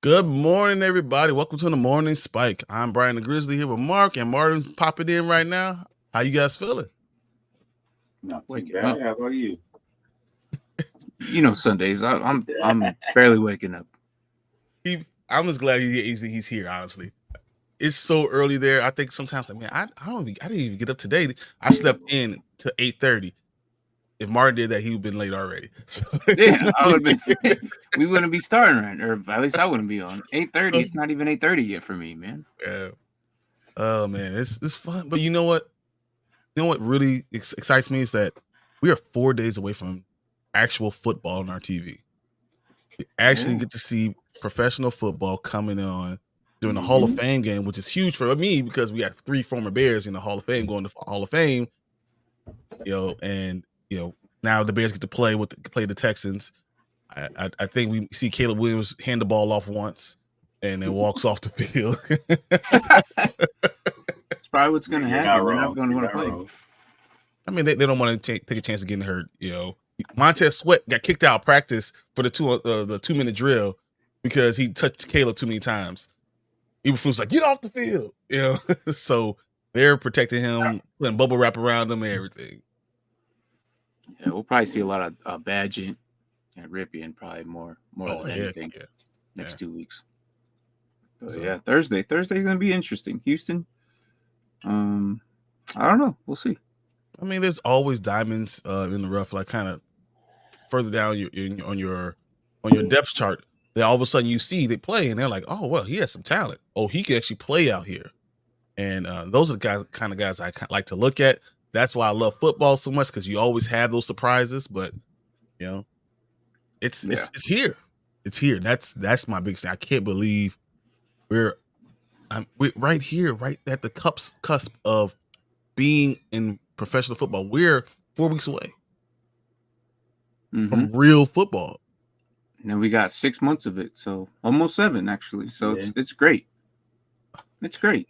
Good morning, everybody. Welcome to the Morning Spike. I'm Brian the Grizzly here with Mark, and Martin's popping in right now. How you guys feeling? Not too Waking bad. up. How about you? Sundays I'm barely waking up. I'm just glad he's here. Honestly, it's so early there. I think sometimes, I didn't even get up today. I slept in to 8:30. If Martin did that, he would have been late already. So Yeah, I would have been. We wouldn't be starting right, or at least I wouldn't be on 8:30. It's not even 8:30 yet for me, man. Yeah. Oh man, it's fun. But you know what? You know what really excites me is that we are 4 days away from actual football on our TV. We actually get to see professional football coming on during the Hall of Fame game, which is huge for me because we have 3 former Bears in the Hall of Fame going to Hall of Fame. And now the Bears get to play the Texans. I think we see Caleb Williams hand the ball off once and then walks off the field. It's probably what's going to happen. They're not going to want to play. I mean, they don't want to take a chance of getting hurt. Montez Sweat got kicked out of practice for the 2-minute drill because he touched Caleb too many times. Eberflus like, get off the field. So they're protecting him, putting bubble wrap around him and everything. Yeah, we'll probably see a lot of Badgett and Ripien probably more than anything next 2 weeks. So, Thursday's gonna be interesting. Houston. I don't know. We'll see. I mean, there's always diamonds in the rough, like kind of further down on your depth chart. That all of a sudden you see they play and they're like, oh well, he has some talent. Oh, he can actually play out here. And those are the kind of guys I like to look at. That's why I love football so much, because you always have those surprises. But it's here. It's here. That's my biggest thing. I can't believe we're right here, right at the cusp of being in professional football. We're 4 weeks away from real football. And we got 6 months of it, so almost 7 actually. So it's great. It's great.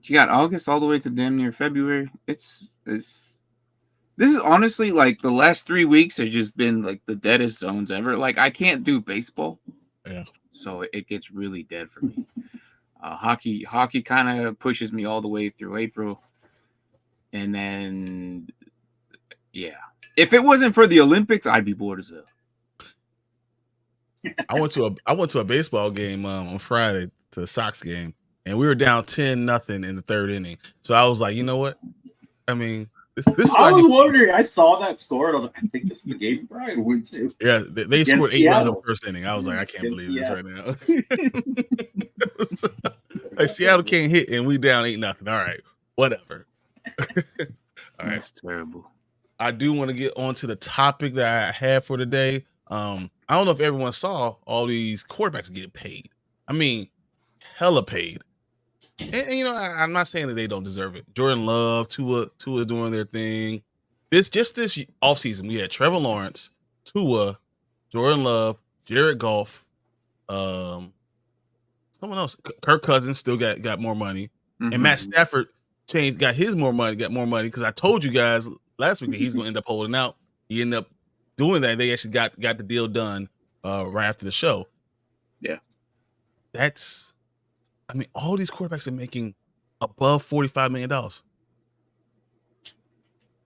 You got August all the way to damn near February. This is honestly like the last 3 weeks have just been like the deadest zones ever. Like I can't do baseball, so it gets really dead for me. Hockey kind of pushes me all the way through April, and then if it wasn't for the Olympics, I'd be bored as hell. I went to a baseball game on Friday, to a Sox game. And we were down 10-0 in the 3rd inning. So I was like, you know what? I mean, this is I was wondering. I saw that score, and I was like, I think this is the game Brian went to. Yeah, they scored 8 runs in the 1st inning. I was like, I can't believe this right now. Like Seattle can't hit, and we down 8-0. All right, whatever. All right, that's terrible. I do want to get on to the topic that I had for today. I don't know if everyone saw all these quarterbacks get paid. I mean, hella paid. And I'm not saying that they don't deserve it. Jordan Love, Tua doing their thing. This offseason, we had Trevor Lawrence, Tua, Jordan Love, Jared Goff, someone else. Kirk Cousins still got more money. And Matt Stafford got more money because I told you guys last week that he's going to end up holding out. He ended up doing that. They actually got the deal done right after the show. Yeah. All these quarterbacks are making above $45 million.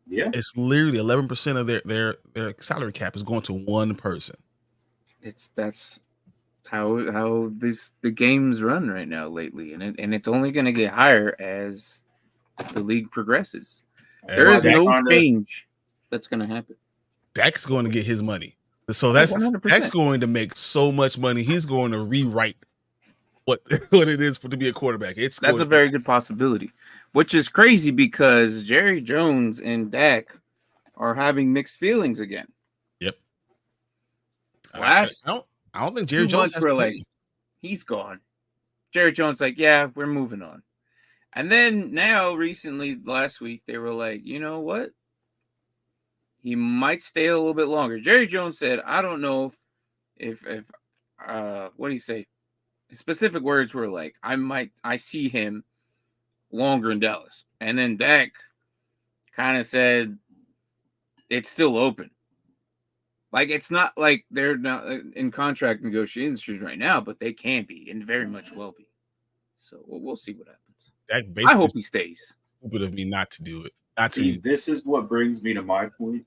Yeah, it's literally 11% of their salary cap is going to one person. That's how the games run right now lately, and it's only going to get higher as the league progresses. There is no change that's going to happen. Dak's going to get his money, so that's 100%. Dak's going to make so much money. He's going to rewrite what it is to be a quarterback. That's a very good possibility, which is crazy because Jerry Jones and Dak are having mixed feelings again. Yep. I don't think Jerry Jones has like he's gone. Jerry Jones like, yeah, we're moving on. And then now recently last week they were like, you know what? He might stay a little bit longer. Jerry Jones said, I don't know if what do you say? Specific words were like, I see him longer in Dallas. And then Dak kind of said it's still open. Like, it's not like they're not in contract negotiations right now, but they can be and very much will be. So we'll see what happens. That I hope he stays. Stupid of me not to do it. This is what brings me to my point.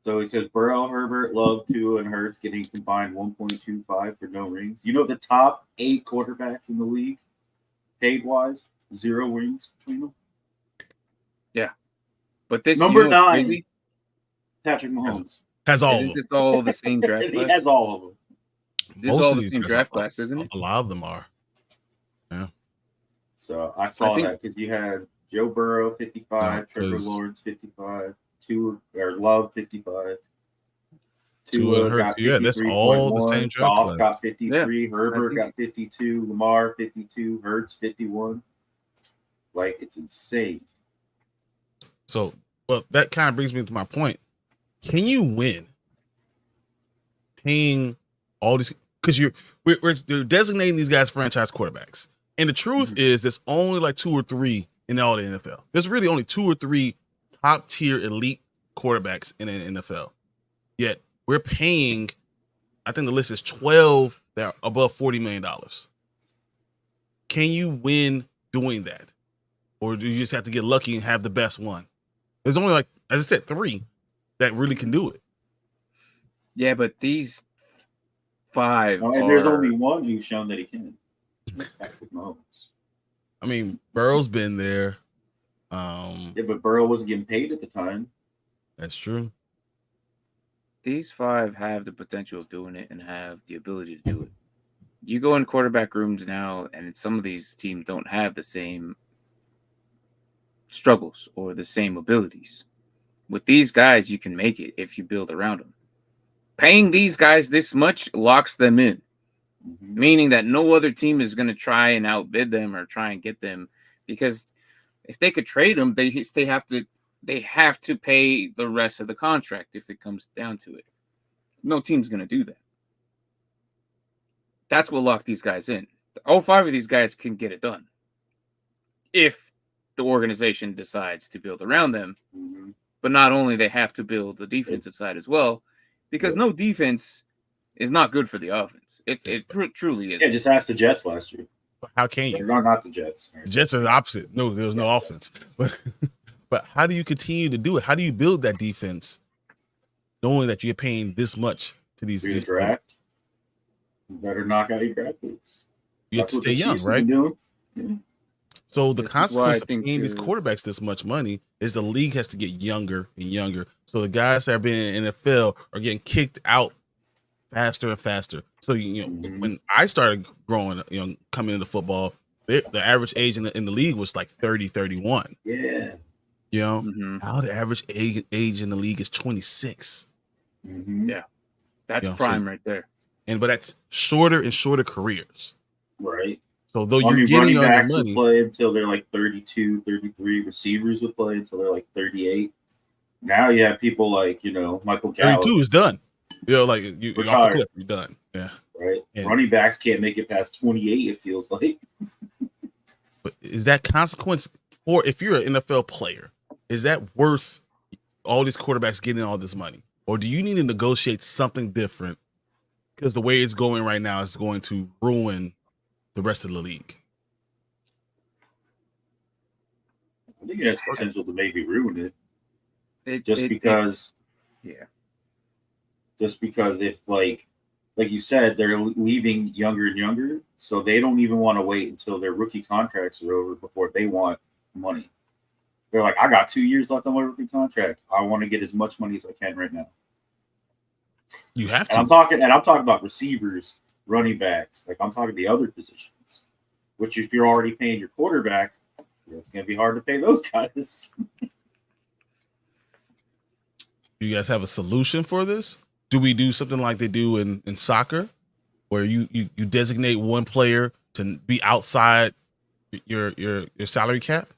So he says Burrow, Herbert, Love, Tua, and Hurts getting combined 1.25 for no rings. You know the top 8 quarterbacks in the league, paid-wise, 0 rings between them? Yeah. But this number 9, crazy? Patrick Mahomes. Has all of them. Isn't this all the same draft class? He has all of them. This is all the same draft class, isn't it? A lot of them are. Yeah. So I saw that because you had Joe Burrow 55, Trevor Lawrence 55, Love 55. Tua got 53. Yeah, that's all the same draft Goff class. got 53. Herbert got 52. Lamar 52. Hurts 51. Like, it's insane. So, well, that kind of brings me to my point. Can you win paying all these? Because we're designating these guys franchise quarterbacks, and the truth is, there's only like 2 or 3 in all the NFL. There's really only 2 or 3 top tier elite quarterbacks in the NFL. Yet we're paying, I think the list is 12 that are above $40 million. Can you win doing that, or do you just have to get lucky and have the best one? There's only, like, as I said, 3 that really can do it. Yeah, but these 5 and there's only one who's shown that he can. Patrick Mahomes. I mean, Burrow's been there. Yeah, but Burrow wasn't getting paid at the time. That's true. These 5 have the potential of doing it and have the ability to do it. You go in quarterback rooms now, and some of these teams don't have the same struggles or the same abilities. With these guys, you can make it if you build around them. Paying these guys this much locks them in, meaning that no other team is going to try and outbid them or try and get them, because if they could trade them, they have to pay the rest of the contract if it comes down to it. No team's going to do that. That's what locked these guys in. All 5 of these guys can get it done if the organization decides to build around them. But not only they have to build the defensive side as well, because no defense is not good for the offense. It truly is. Yeah, just ask the Jets last year. How can you? They're not the Jets. The Jets are the opposite. No, there was no offense. But how do you continue to do it? How do you build that defense knowing that you're paying this much to these draft? You better knock out your draft picks. You have to stay young, right? Yeah. So the consequence of paying these quarterbacks this much money is the league has to get younger and younger. So the guys that have been in the NFL are getting kicked out faster and faster. So when I started growing, coming into football, the average age in the league was like 30, 31. Yeah. Now the average age in the league is 26. Yeah, that's prime right there. But that's shorter and shorter careers. Right. So though you're getting on the money, would play until they're like 32, 33. Receivers would play until they're like 38. Now you have people like, Michael Gallup. 32 is done. You're off the cliff. You're done. Yeah. Right. And running backs can't make it past 28, it feels like. But is that consequence, or if you're an NFL player, is that worth all these quarterbacks getting all this money? Or do you need to negotiate something different? Because the way it's going right now is going to ruin the rest of the league. I think it has potential to maybe ruin it. Just because if like you said, they're leaving younger and younger, so they don't even want to wait until their rookie contracts are over before they want money. They're like, I got 2 years left on my rookie contract. I want to get as much money as I can right now. You have to. And I'm talking about receivers, running backs. Like, I'm talking the other positions, which if you're already paying your quarterback, it's going to be hard to pay those guys. You guys have a solution for this? Do we do something like they do in soccer, where you designate one player to be outside your salary cap?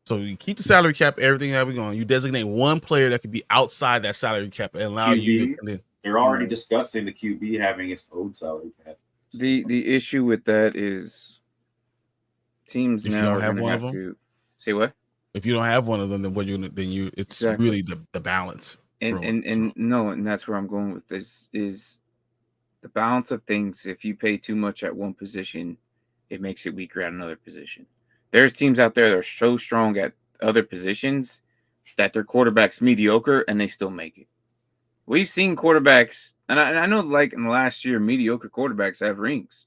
So you keep the salary cap, everything that we're going. You designate one player that could be outside that salary cap and allow QB, you to. They're already discussing the QB having its own salary cap. The issue with that is teams if now you don't are have going one to have to say what? If you don't have one of them, then what it's really the balance. And that's where I'm going with this is the balance of things. If you pay too much at one position, it makes it weaker at another position. There's teams out there that are so strong at other positions that their quarterback's mediocre and they still make it. We've seen quarterbacks, and I know like in the last year, mediocre quarterbacks have rings,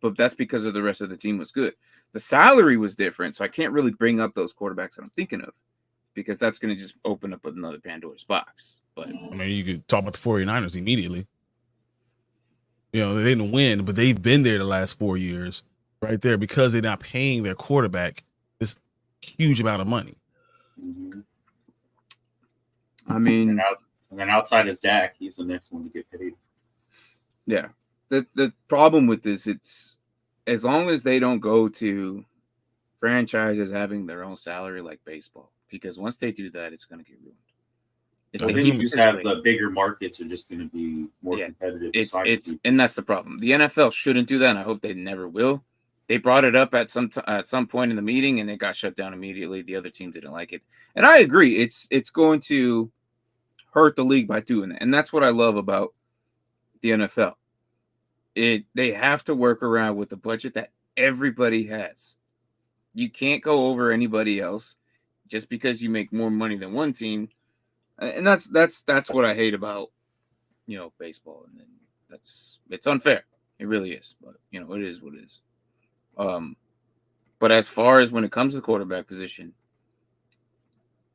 but that's because of the rest of the team was good. The salary was different, so I can't really bring up those quarterbacks that I'm thinking of because that's going to just open up another Pandora's box. But I mean, you could talk about the 49ers immediately. You know, they didn't win, but they've been there the last 4 years right there because they're not paying their quarterback this huge amount of money. Mm-hmm. I mean, and then outside of Dak, he's the next one to get paid. Yeah. The problem with this, it's as long as they don't go to franchises having their own salary like baseball, because once they do that, it's going to get ruined. I think you just have the bigger markets are just going to be more competitive. And that's the problem. The NFL shouldn't do that, and I hope they never will. They brought it up at some point in the meeting, and it got shut down immediately. The other teams didn't like it, and I agree. It's going to hurt the league by doing that, and that's what I love about the NFL. They have to work around with the budget that everybody has. You can't go over anybody else just because you make more money than one team, and that's what I hate about baseball, and it's unfair. It really is, but it is what it is. But as far as when it comes to the quarterback position,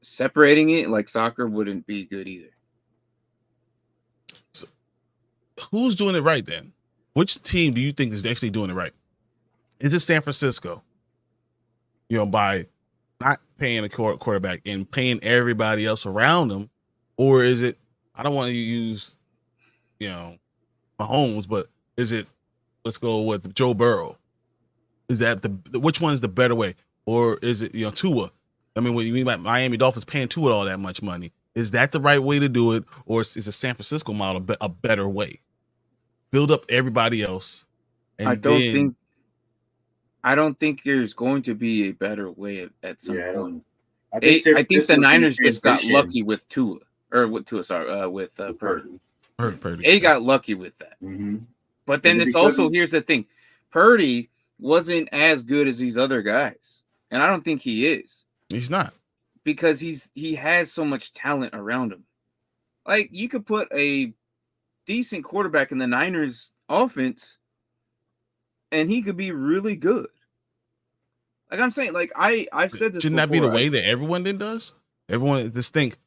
separating it like soccer wouldn't be good either. So, who's doing it right then? Which team do you think is actually doing it right? Is it San Francisco? By not paying a quarterback and paying everybody else around them, or is it? I don't want to use, Mahomes, but is it? Let's go with Joe Burrow. Is that which one is the better way, or is it Tua? I mean, when you mean by Miami Dolphins paying Tua all that much money, is that the right way to do it, or is the San Francisco model a better way? Build up everybody else. And I don't think there's going to be a better way at some point. I think the Niners just got lucky with Tua, with Purdy. Purdy. They got lucky with that. Mm-hmm. But then here's the thing. Purdy wasn't as good as these other guys. And I don't think he is. He's not. Because he has so much talent around him. Like, you could put a decent quarterback in the Niners offense and he could be really good. Like I'm saying, like I've said this. Shouldn't that be the way that everyone then does? Everyone just think,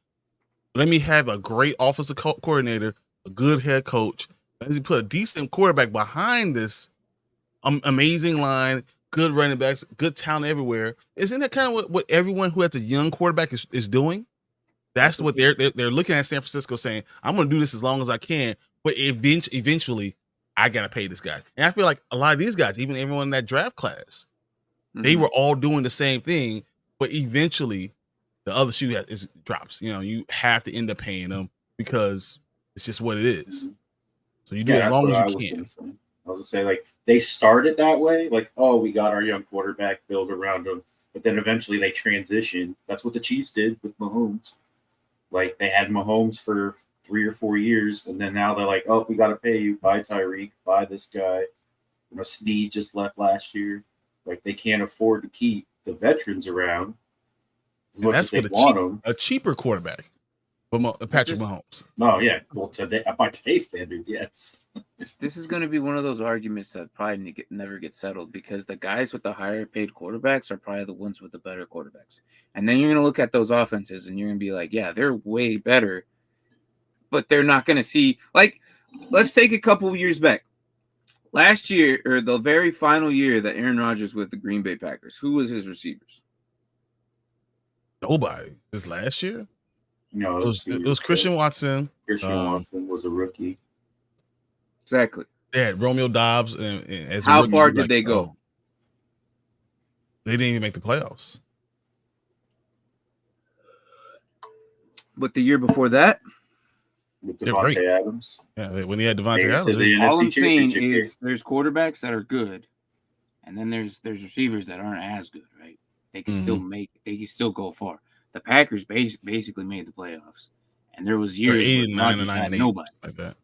let me have a great offensive coordinator, a good head coach, and put a decent quarterback behind this amazing line, good running backs, good talent everywhere. Isn't that kind of what everyone who has a young quarterback is doing? That's what they're looking at San Francisco saying, I'm going to do this as long as I can, but eventually I got to pay this guy. And I feel like a lot of these guys, even everyone in that draft class, they were all doing the same thing, but eventually the other shoe drops. You have to end up paying them because it's just what it is. So you do as long as you can. I was going to say, like, they started that way, like, oh, we got our young quarterback, build around him, but then eventually they transitioned. That's what the Chiefs did with Mahomes. Like, they had Mahomes for 3 or 4 years, and then now they're like, oh, we got to pay you. Buy Tyreek, buy this guy. Snead just left last year. Like, they can't afford to keep the veterans around as much as they want them. A cheaper quarterback, Patrick Mahomes. No, yeah. Well, by today's standard, yes. This is going to be one of those arguments that probably never get settled because the guys with the higher paid quarterbacks are probably the ones with the better quarterbacks. And then you're going to look at those offenses and you're going to be like, yeah, they're way better, but they're not going to see. Like, let's take a couple of years back. Last year, or the very final year that Aaron Rodgers with the Green Bay Packers, who was his receivers? Nobody. This last year? No, it was Christian Watson. Christian Watson was a rookie. Exactly. They had Romeo Dobbs. And how far did they go? They didn't even make the playoffs. But the year before that? With Devontae Adams. Yeah, when he had Devontae Adams. All I'm saying is there's quarterbacks that are good, and then there's receivers that aren't as good, right? They can still they can still go far. The Packers basically made the playoffs, And there was years where Rodgers had nobody like that.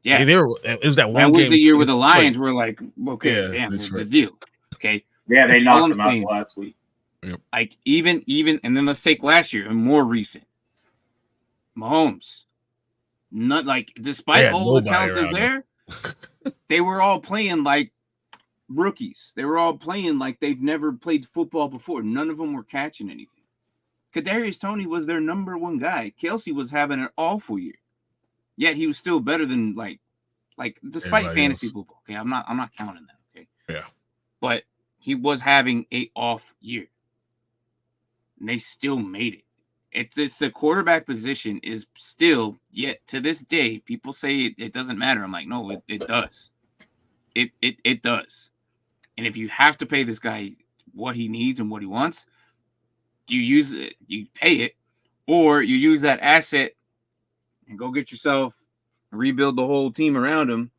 Yeah, it was that one. That was game the year with the Lions. We're like, okay, yeah, damn, what's the deal? Okay, yeah, they knocked them out last week. Yep. Like even, and then let's take last year and more recent. Mahomes, not like despite all the talent that's there, they were all playing like rookies. They were all playing like they've never played football before. None of them were catching anything. Kadarius Toney was their number one guy. Kelsey was having an awful year, yet he was still better than like despite everybody fantasy football. Okay, I'm not counting that. Okay, yeah, but he was having a off year, and they still made it. It's the quarterback position is still, yet to this day, people say it doesn't matter. I'm like, no, it does. It does. And if you have to pay this guy what he needs and what he wants, you use it, you pay it, or you use that asset and go get yourself, rebuild the whole team around him,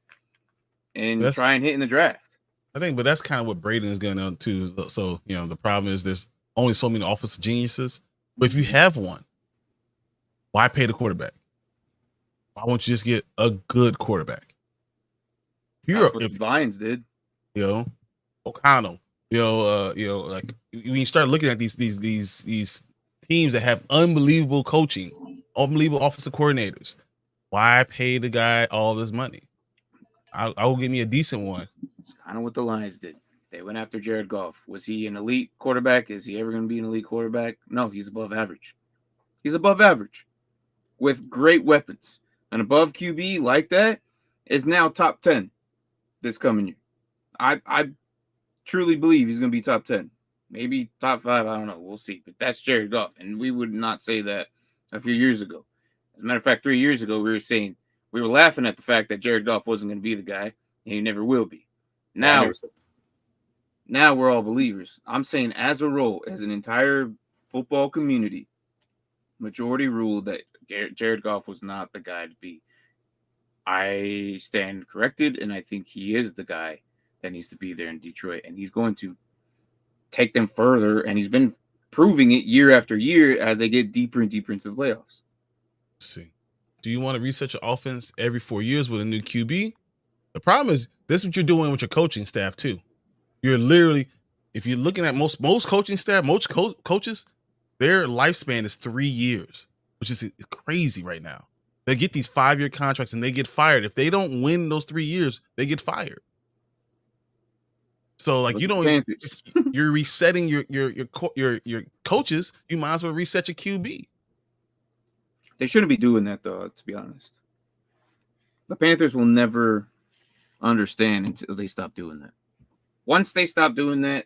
and try and hit in the draft. I think, but that's kind of what Braden is going on too. So, the problem is there's only so many offensive geniuses. But if you have one, why pay the quarterback? Why won't you just get a good quarterback? That's what the Lions did. O'Connell. Like when you start looking at these teams that have unbelievable coaching, unbelievable offensive coordinators, why pay the guy all this money? I will give me a decent one. It's kind of what the Lions did. They went after Jared Goff. Was he an elite quarterback? Is he ever going to be an elite quarterback? No, he's above average. He's above average with great weapons. An above QB like that is now top 10 this coming year. I truly believe he's going to be top 10. Maybe top 5. I don't know. We'll see. But that's Jared Goff. And we would not say that a few years ago. As a matter of fact, 3 years ago, we were laughing at the fact that Jared Goff wasn't going to be the guy, and he never will be. Now we're all believers. I'm saying as a rule, as an entire football community, majority ruled that Jared Goff was not the guy to be. I stand corrected, and I think he is the guy that needs to be there in Detroit, and he's going to take them further, and he's been proving it year after year as they get deeper and deeper into the playoffs. Let's see. Do you want to reset your offense every 4 years with a new QB? The problem is this is what you're doing with your coaching staff too. You're literally, if you're looking at most coaching staff, most coaches, their lifespan is 3 years, which is crazy right now. They get these 5-year contracts and they get fired. If they don't win those 3 years, they get fired. So like you're resetting your coaches. You might as well reset your QB. They shouldn't be doing that though, to be honest. The Panthers will never understand until they stop doing that. Once they stop doing that,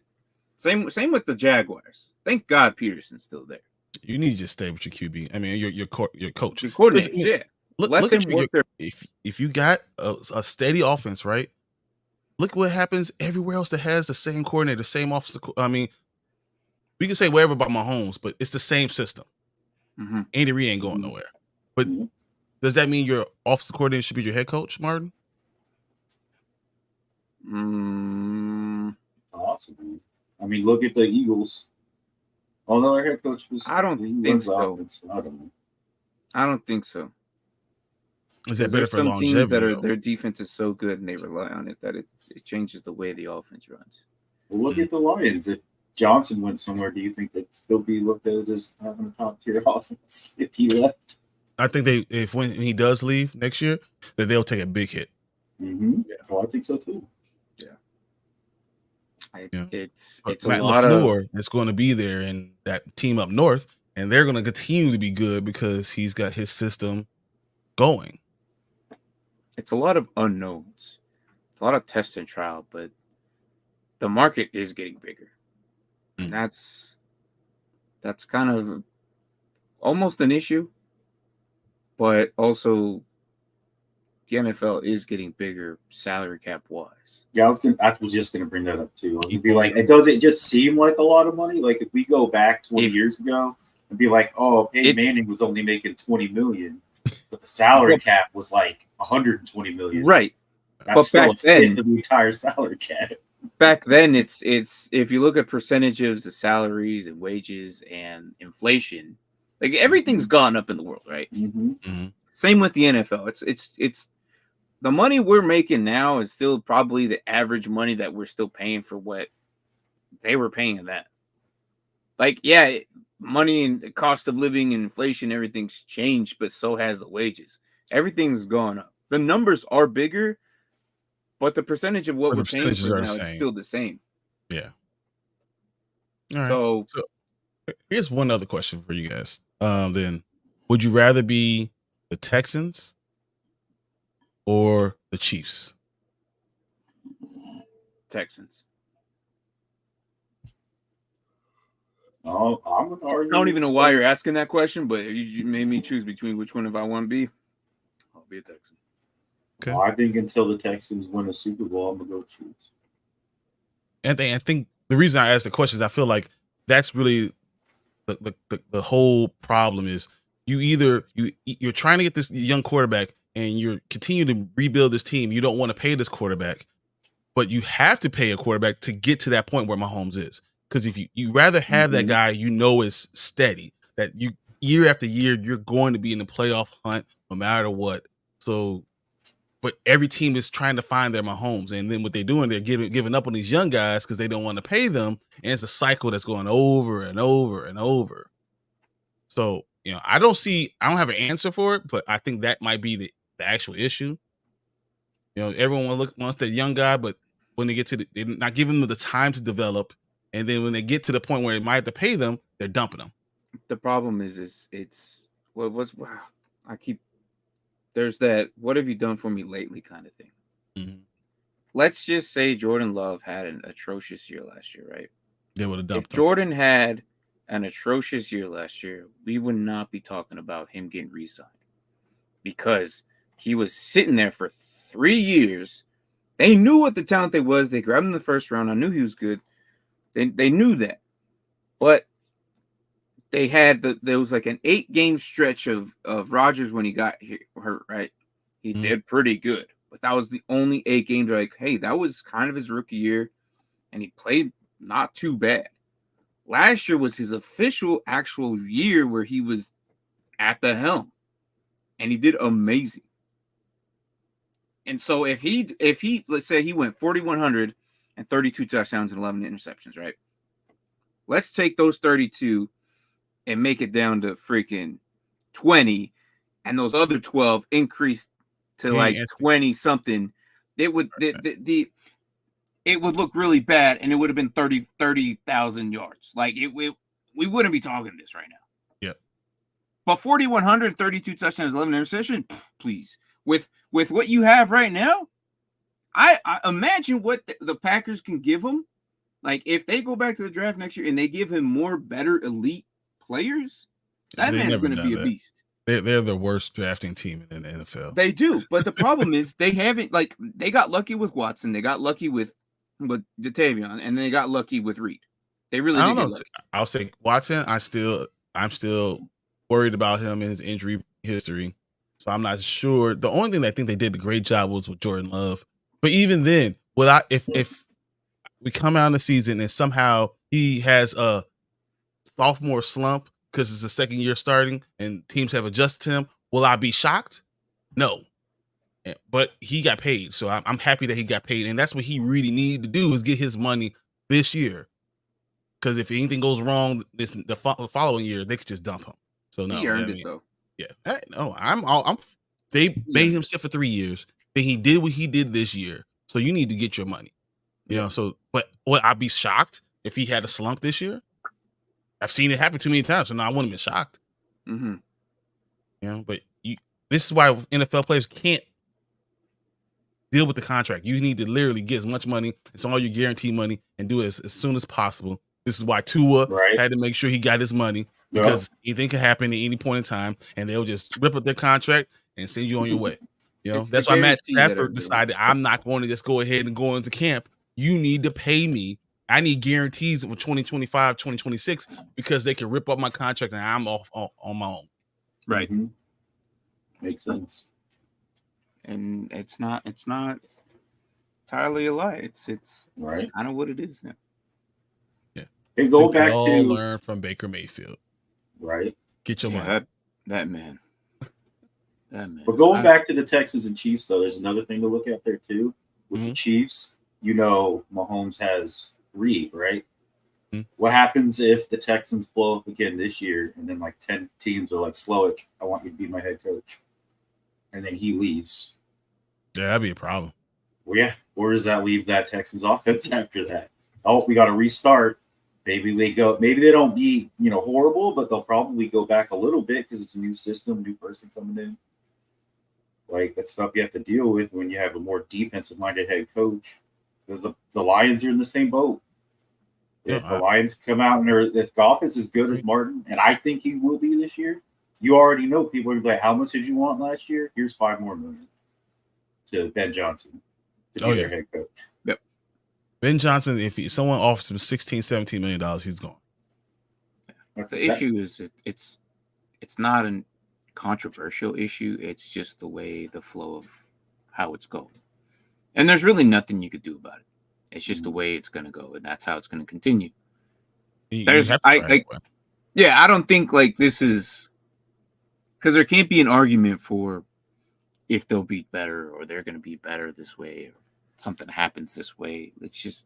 same with the Jaguars. Thank God Peterson's still there. You need to just stay with your QB. I mean, your coach. Your coordinator, yeah. Look at if you got a steady offense, right? Look what happens everywhere else that has the same coordinator, same offensive. I mean, we can say whatever about Mahomes, but it's the same system. Mm-hmm. Andy Reid ain't going nowhere. But does that mean your offensive coordinator should be your head coach, Martin? Possibly. I mean, look at the Eagles. Although our head coach was, I don't think so. I don't know. I don't think so. Is that better for some longevity? Teams that are their defense is so good and they rely on it that it changes the way the offense runs. Well, look at the Lions. If Johnson went somewhere, do you think they'd still be looked at as having a top tier offense if he left? I think when he does leave next year, that they'll take a big hit. Mm-hmm. Yeah. Oh, I think so too. It's Matt a lot LaFleur that's going to be there and that team up north, and they're going to continue to be good because he's got his system going. It's a lot of unknowns. It's a lot of test and trial, but the market is getting bigger. And that's kind of almost an issue, but also the NFL is getting bigger salary cap wise. Yeah, I was just gonna bring that up too. It'd be like, does it just seem like a lot of money? Like if we go back 20 years ago, it'd be like, oh, Peyton Manning was only making $20 million, but the salary cap was like $120 million. Right. That's but still back then, the entire salary cap. Back then, it's if you look at percentages of salaries and wages and inflation, Like everything's gone up in the world, right? Same with the NFL. It's the money we're making now is still probably the average money that we're still paying for what they were paying in that. Like, yeah, money and the cost of living and inflation, everything's changed, but so has the wages. Everything's gone up. The numbers are bigger, but the percentage of what we're paying for now is still the same. Yeah. All right. So here's one other question for you guys. Then would you rather be the Texans or the Chiefs? Texans. Oh, I'm gonna argue. I don't even know why you're asking that question, but if you made me choose between which one if I want to be, I'll be a Texan. Okay. Well, I think until the Texans win a Super Bowl, I'm gonna go Chiefs. And I think the reason I asked the question is I feel like that's really the whole problem is you're trying to get this young quarterback and you're continuing to rebuild this team. You don't want to pay this quarterback, but you have to pay a quarterback to get to that point where Mahomes is. Because if you rather have that guy is steady, that you year after year you're going to be in the playoff hunt no matter what. So, but every team is trying to find their Mahomes, and then what they're doing, they're giving up on these young guys because they don't want to pay them, and it's a cycle that's going over and over and over. So, I don't have an answer for it, but I think that might be the actual issue. Everyone wants that young guy, but when they get to they're not giving them the time to develop. And then when they get to the point where they might have to pay them, they're dumping them. The problem is there's that what have you done for me lately kind of thing. Mm-hmm. Let's just say Jordan Love had an atrocious year last year, right? They would have dumped him. If Jordan had an atrocious year last year, we would not be talking about him getting re-signed because he was sitting there for 3 years. They knew what the talent they was. They grabbed him in the first round. I knew he was good. They knew that, but they had there was like an 8-game stretch of Rodgers when he got hurt, right? He did pretty good, but that was the only 8 games. Like, hey, that was kind of his rookie year, and he played not too bad. Last year was his actual year where he was at the helm, and he did amazing. And so if he let's say he went 4,100 and 32 touchdowns and 11 interceptions, right? Let's take those 32 and make it down to freaking 20, and those other 12 increase to like 20 something. It would it would look really bad, and it would have been 30,000 yards. Like we wouldn't be talking this right now. Yep. But 4,100, 32 touchdowns, 11 interceptions, please. With what you have right now, I imagine what the Packers can give him. Like, if they go back to the draft next year and they give him more better elite players, that man's going to be a beast. They're the worst drafting team in the NFL. They do, but the problem is they haven't, like, they got lucky with Watson, they got lucky with Jatavion, and they got lucky with Reed. They really did get lucky. I'll say Watson, I'm still worried about him and his injury history. So I'm not sure. The only thing I think they did a great job was with Jordan Love. But even then, if we come out in the season and somehow he has a sophomore slump because it's the second year starting and teams have adjusted to him, will I be shocked? No. But he got paid, so I'm happy that he got paid, and that's what he really needed to do is get his money this year. Because if anything goes wrong the following year, they could just dump him. So no, he earned it though. Yeah, no, they made him sit for 3 years. Then he did what he did this year. So you need to get your money. So but would I be shocked if he had a slump this year? I've seen it happen too many times, so no, I wouldn't be shocked. Mm-hmm. But this is why NFL players can't deal with the contract. You need to literally get as much money. It's all your guaranteed money and do it as soon as possible. This is why Tua had to make sure he got his money. Because anything can happen at any point in time, and they'll just rip up their contract and send you on your way. That's why Matt Stafford decided I'm not going to just go ahead and go into camp. You need to pay me. I need guarantees for 2025, 2026 because they can rip up my contract and I'm off on my own. Right. Mm-hmm. Makes sense. And it's not entirely a lie. It's kind of what it is now. Yeah. It go back to learn from Baker Mayfield. Right. Get your money. That man. That man. But going back to the Texans and Chiefs, though, there's another thing to look at there too. With the Chiefs, Mahomes has Reed, right? What happens if the Texans blow up again this year, and then like 10 teams are like, Slowick, I want you to be my head coach, and then he leaves? Yeah, that'd be a problem. Well, yeah. Where does that leave that Texans offense after that? Oh, we got to restart. Maybe they don't be, horrible, but they'll probably go back a little bit because it's a new system, new person coming in. Like, that's stuff you have to deal with when you have a more defensive-minded head coach. Because the Lions are in the same boat. If the Lions come out and if Goff is as good as Martin, and I think he will be this year, you already know people are going to be like, how much did you want last year? Here's $5 more million to Ben Johnson to be their head coach. Yep. Ben Johnson, if someone offers him $16, $17 million, he's gone. The issue is it's not a controversial issue. It's just the way, the flow of how it's going. And there's really nothing you could do about it. It's just the way it's going to go, and that's how it's going to continue. I don't think like this is because there can't be an argument for if they'll be better or they're going to be better this way or something happens this way. It's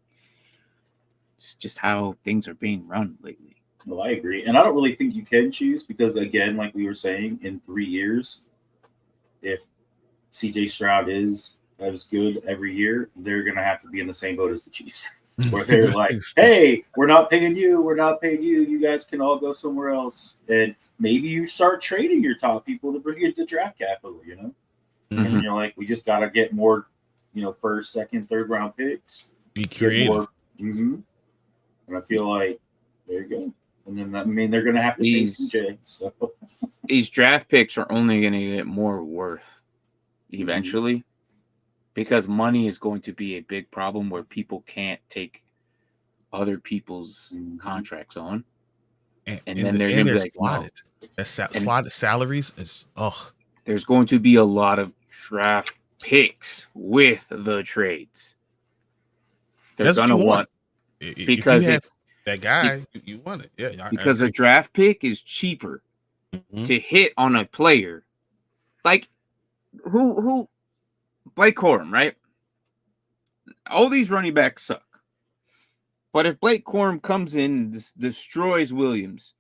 just how things are being run lately. Well, I agree. And I don't really think you can choose because, again, like we were saying, in 3 years, if CJ Stroud is as good every year, they're going to have to be in the same boat as the Chiefs. Where they're like, hey, we're not paying you. You guys can all go somewhere else. And maybe you start trading your top people to bring in the draft capital, And you're like, we just got to get more, first, second, third round picks. Be creative. And I feel like, there you go. And then, they're going to have to pay CJ. So. These draft picks are only going to get more worth eventually because money is going to be a big problem where people can't take other people's contracts on. And then they're going to be like, slotted. No. Slotted salaries is, There's going to be a lot of draft picks with the trades. They're going to want because that guy, you want it. Yeah. Because a draft pick is cheaper to hit on a player. Like who Blake Corum, right? All these running backs suck. But if Blake Corum comes in and destroys Williams,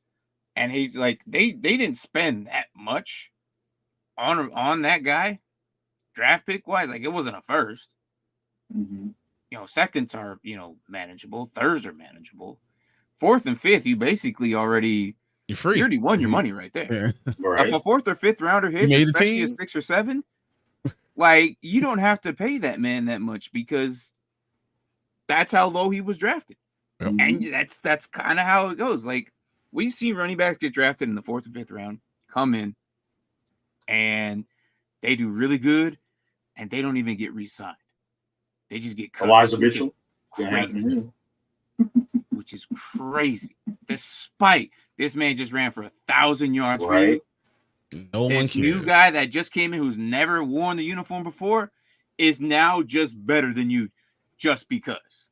and he's like, they didn't spend that much on that guy, draft pick wise, like it wasn't a first. Seconds are manageable, thirds are manageable. Fourth and fifth, you basically already you're free. You already won your money right there. Yeah. Right. If a fourth or fifth rounder hits, especially a 6 or 7, like you don't have to pay that man that much because that's how low he was drafted. And that's kind of how it goes. Like we've seen running backs get drafted in the 4th or 5th round, come in, and they do really good, and they don't even get re-signed. They just get cut. Elijah Mitchell, crazy, which is crazy. Despite this man just ran for 1,000 yards for you. No one cares. New guy that just came in who's never worn the uniform before is now just better than you, just because.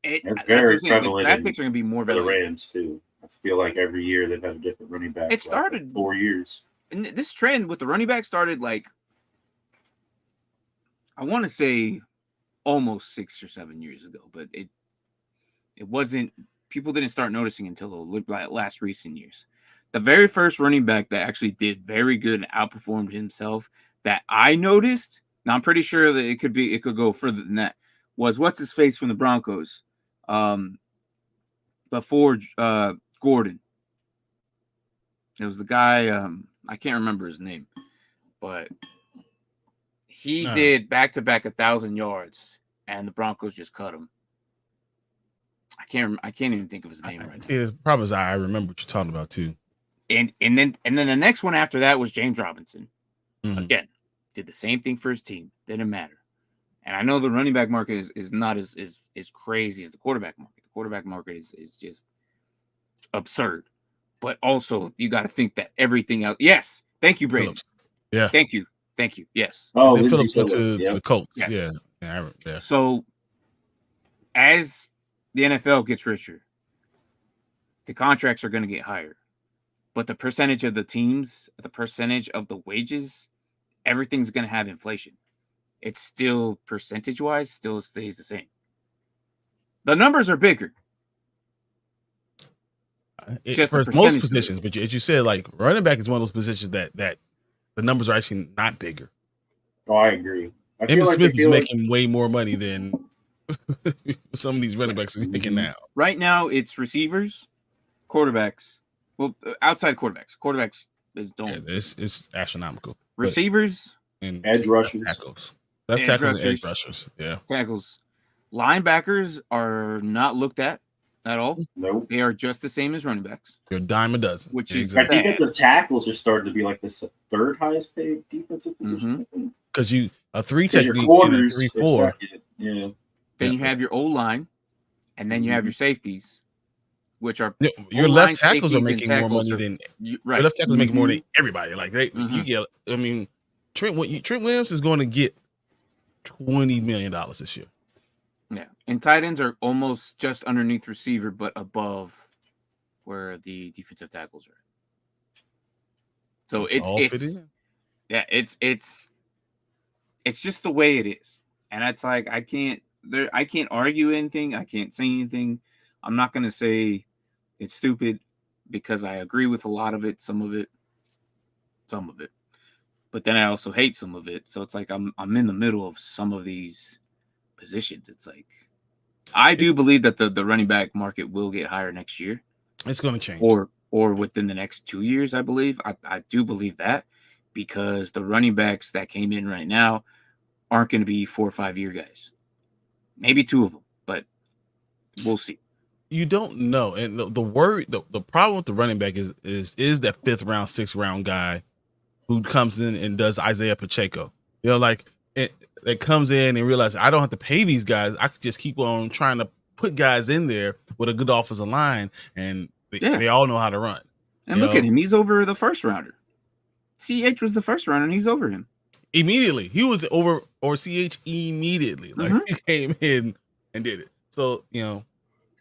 They're very prevalent. That picture going to be more for the Rams too. I feel like every year they've had a different running back. It started 4 years, and this trend with the running back started like I want to say almost 6 or 7 years ago, but it wasn't. People didn't start noticing until the last recent years. The very first running back that actually did very good and outperformed himself that I noticed, now I'm pretty sure that it could go further than that, was what's his face from the Broncos before Gordon. It was the guy, I can't remember his name, but he did back-to-back 1,000 yards, and the Broncos just cut him. I can't even think of his name right now. The problem is I remember what you're talking about too. And then the next one after that was James Robinson. Again, did the same thing for his team. Didn't matter. And I know the running back market is not as crazy as the quarterback market. The quarterback market is just absurd. But also you got to think that everything else. Yes. Thank you, Brady. Phillips. Yeah. Thank you. Yes. Oh, Phillips went to the Colts. Yes. Yeah. So as the NFL gets richer, the contracts are going to get higher. But the percentage of the teams, the percentage of the wages, everything's going to have inflation. It's still percentage-wise, still stays the same. The numbers are bigger. For most positions, but as you said, like running back is one of those positions that the numbers are actually not bigger. Oh, I agree. Emmitt Smith is making way more money than some of these running backs are making now. Right now, it's receivers, quarterbacks. Well, outside quarterbacks. Quarterbacks is don't. Yeah, it's astronomical. Receivers and edge rushers, tackles, left tackles, and edge rushers. Yeah, tackles. Linebackers are not looked at all. Nope. They are just the same as running backs. They're a dime a dozen. Which is exactly. Defensive tackles are starting to be like this third highest paid defensive position. Because you a 3 technique and a 3-4. Yeah. Then you have your O-line, and then you have your safeties, which are your left tackles are making more money than your left tackles making more than everybody. Like you get. I mean, Trent Williams is going to get $20 million this year. Yeah, and tight ends are almost just underneath receiver, but above where the defensive tackles are. So it's just the way it is, and it's like I can't argue anything. I can't say anything. I'm not going to say it's stupid because I agree with a lot of it, some of it, but then I also hate some of it. So it's like I'm in the middle of some of these positions. It's like I do believe that the running back market will get higher next year. It's going to change, or within the next 2 years. I believe I do believe that because the running backs that came in right now aren't going to be 4 or 5 year guys. Maybe 2 of them, but we'll see. You don't know, and the problem with the running back is that 5th round, 6th round guy who comes in and does Isaiah Pacheco. You know, like it comes in and realizes I don't have to pay these guys. I could just keep on trying to put guys in there with a good offensive line, and they all know how to run. And look at him; he's over the first rounder. CH was the first rounder, and he's over him immediately. He was over or CH immediately. Like he came in and did it. So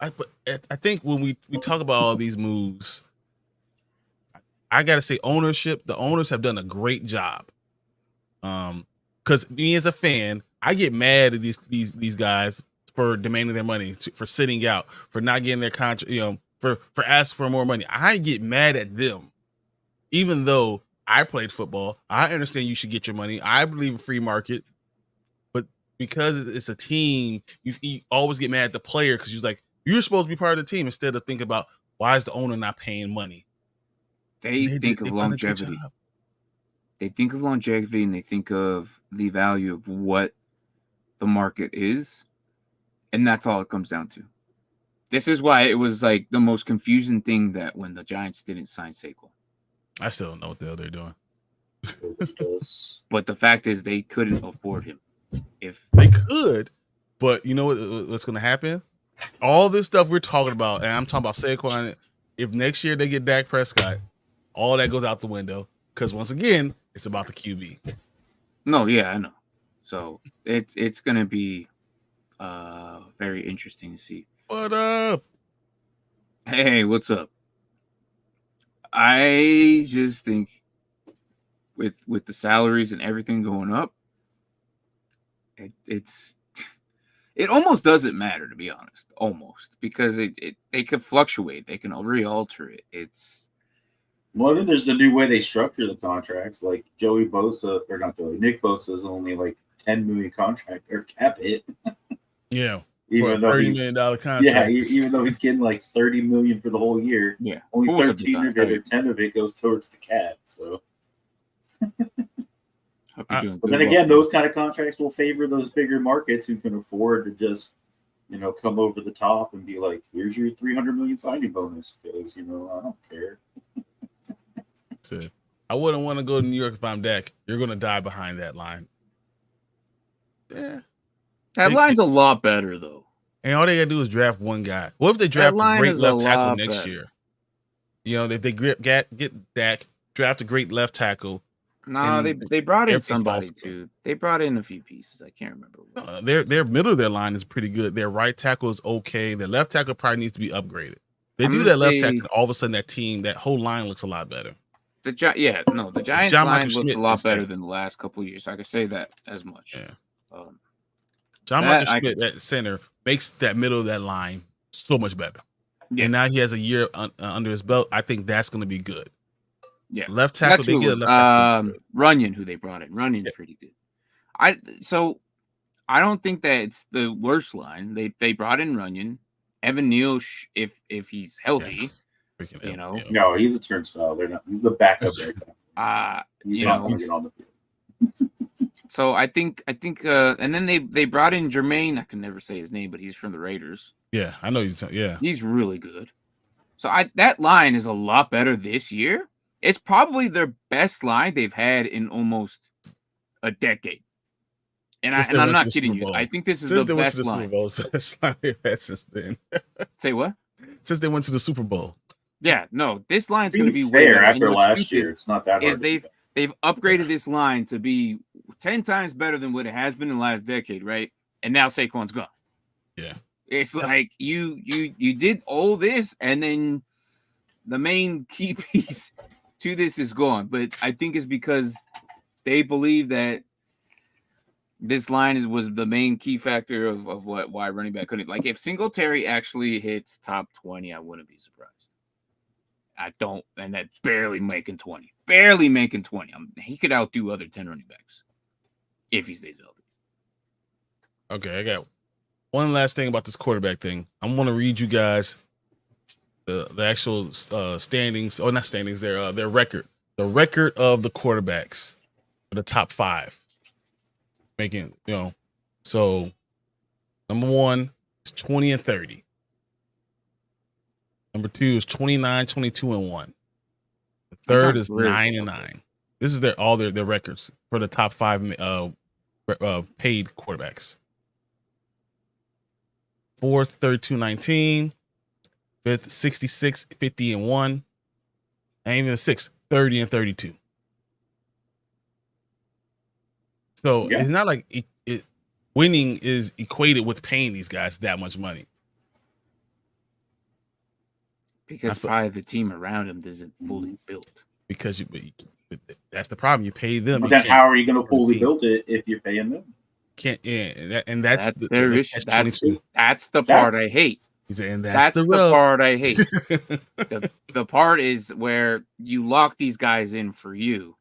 I think when we talk about all these moves, I got to say ownership. The owners have done a great job. Because me as a fan, I get mad at these guys for demanding their money, for sitting out, for not getting their contract, for asking for more money. I get mad at them, even though I played football. I understand you should get your money. I believe in free market, but because it's a team, you always get mad at the player because you're supposed to be part of the team instead of thinking about why is the owner not paying money. They think of longevity. They think of longevity and they think of the value of what the market is. And that's all it comes down to. This is why it was like the most confusing thing that when the Giants didn't sign Saquon. I still don't know what the hell they're doing. But the fact is they couldn't afford him. If they could, but you know what's going to happen? All this stuff we're talking about, and I'm talking about Saquon, if next year they get Dak Prescott, all that goes out the window. Because once again, it's about the QB. No, yeah, I know. So it's gonna be very interesting to see. What up? Hey, what's up? I just think with the salaries and everything going up, it almost doesn't matter, to be honest. Almost, because they could fluctuate, they can re-alter it. Well, then there's the new way they structure the contracts. Like Nick Bosa is only like $10 million contract or cap hit. Yeah, even though $30 million contract. Yeah, even though he's getting like $30 million for the whole year. Yeah, only 13 of it or 10 of it goes towards the cap. So, but then again, those kind of contracts will favor those bigger markets who can afford to just come over the top and be like, "Here's your $300 million signing bonus," because I don't care. I wouldn't want to go to New York if I'm Dak. You're going to die behind that line. Yeah. That line's a lot better, though. And all they got to do is draft one guy. What if they draft a great left tackle next year? If they get Dak, draft a great left tackle. No, they brought in somebody, too. They brought in a few pieces. I can't remember. Their middle of their line is pretty good. Their right tackle is okay. Their left tackle probably needs to be upgraded. They do that left tackle. All of a sudden, that whole line looks a lot better. The Giants line looks a lot better than the last couple of years. So I can say that as much. Yeah. John Michael Schmidt at center makes that middle of that line so much better. Yeah. And now he has a year under his belt. I think that's going to be good. Yeah. Left tackle, they get a left tackle. Runyon, who they brought in. Runyon's pretty good. I don't think that it's the worst line. They brought in Runyon. Evan Neal, if he's healthy, No, he's a turnstile. He's the backup there. He's not going to get on the field. So I think, and then they brought in Jermaine. I can never say his name, but he's from the Raiders. Yeah, I know he's really good. So that line is a lot better this year. It's probably their best line they've had in almost a decade. And I'm not kidding you. I think this is the best line. That's not they've had since then. Say what? Since they went to the Super Bowl. Yeah, no, this line's going to be way better. After last year, it's not that hard. They've upgraded this line to be 10 times better than what it has been in the last decade, right? And now Saquon's gone. Yeah. It's like you did all this, and then the main key piece to this is gone. But I think it's because they believe that this line was the main key factor of why running back couldn't. Like, if Singletary actually hits top 20, I wouldn't be surprised. I don't, and that's barely making 20. Barely making 20. He could outdo other 10 running backs if he stays healthy. Okay, I got one last thing about this quarterback thing. I'm going to read you guys the actual standings, or not standings, their record. The record of the quarterbacks for the top 5. Making, so number 1 is 20-30. Number 2 is 29, 22-1. The third is 9-9. This is all their records for the top 5 paid quarterbacks. 4th, 32-19. 5th, 66, 50-1. And even the 6th, 30-32. So it's not like winning is equated with paying these guys that much money. Because probably the team around him isn't fully built. Because that's the problem. You pay them. But then how are you going to fully build it if you're paying them? Can't. Yeah, and that's their issue. That's the part I hate. And that's the part I hate. The part is where you lock these guys in for you,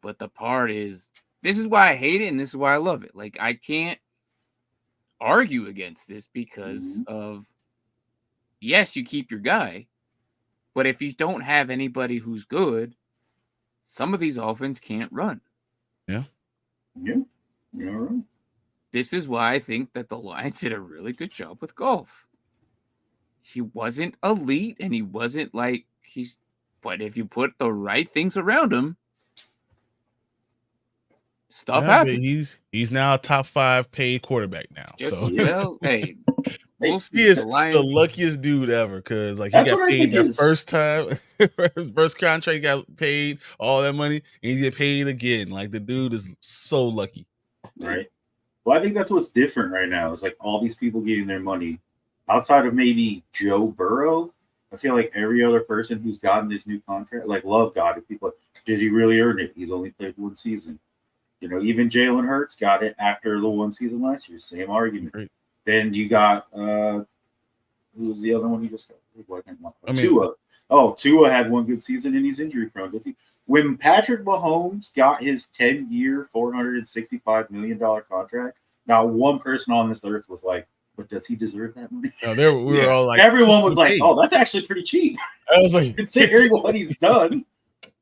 but the part is. This is why I hate it, and this is why I love it. Like, I can't argue against this because of, yes, you keep your guy, but if you don't have anybody who's good, some of these offense can't run. Yeah. Yeah. You're right. This is why I think that the Lions did a really good job with Goff. He wasn't elite, and he wasn't like but if you put the right things around him, stuff happens. He's now a top 5 paid quarterback now. Hey, we'll see. He is the luckiest dude ever because he got paid the first time. His first contract got paid all that money, and he get paid again. Like, the dude is so lucky. Right. Well, I think that's what's different right now. It's like all these people getting their money outside of maybe Joe Burrow. I feel like every other person who's gotten this new contract, like Love got it. People, did he really earn it? He's only played 1 season. Even Jalen Hurts got it after the 1 season last year. Same argument. Right. Then you got who was the other one you just got? Tua. Tua had 1 good season and he's injury prone. When Patrick Mahomes got his 10-year, $465 million contract, not one person on this earth was like, but does he deserve that money? No, we were all like, everyone was like, oh, that's actually pretty cheap. I was like, considering what he's done.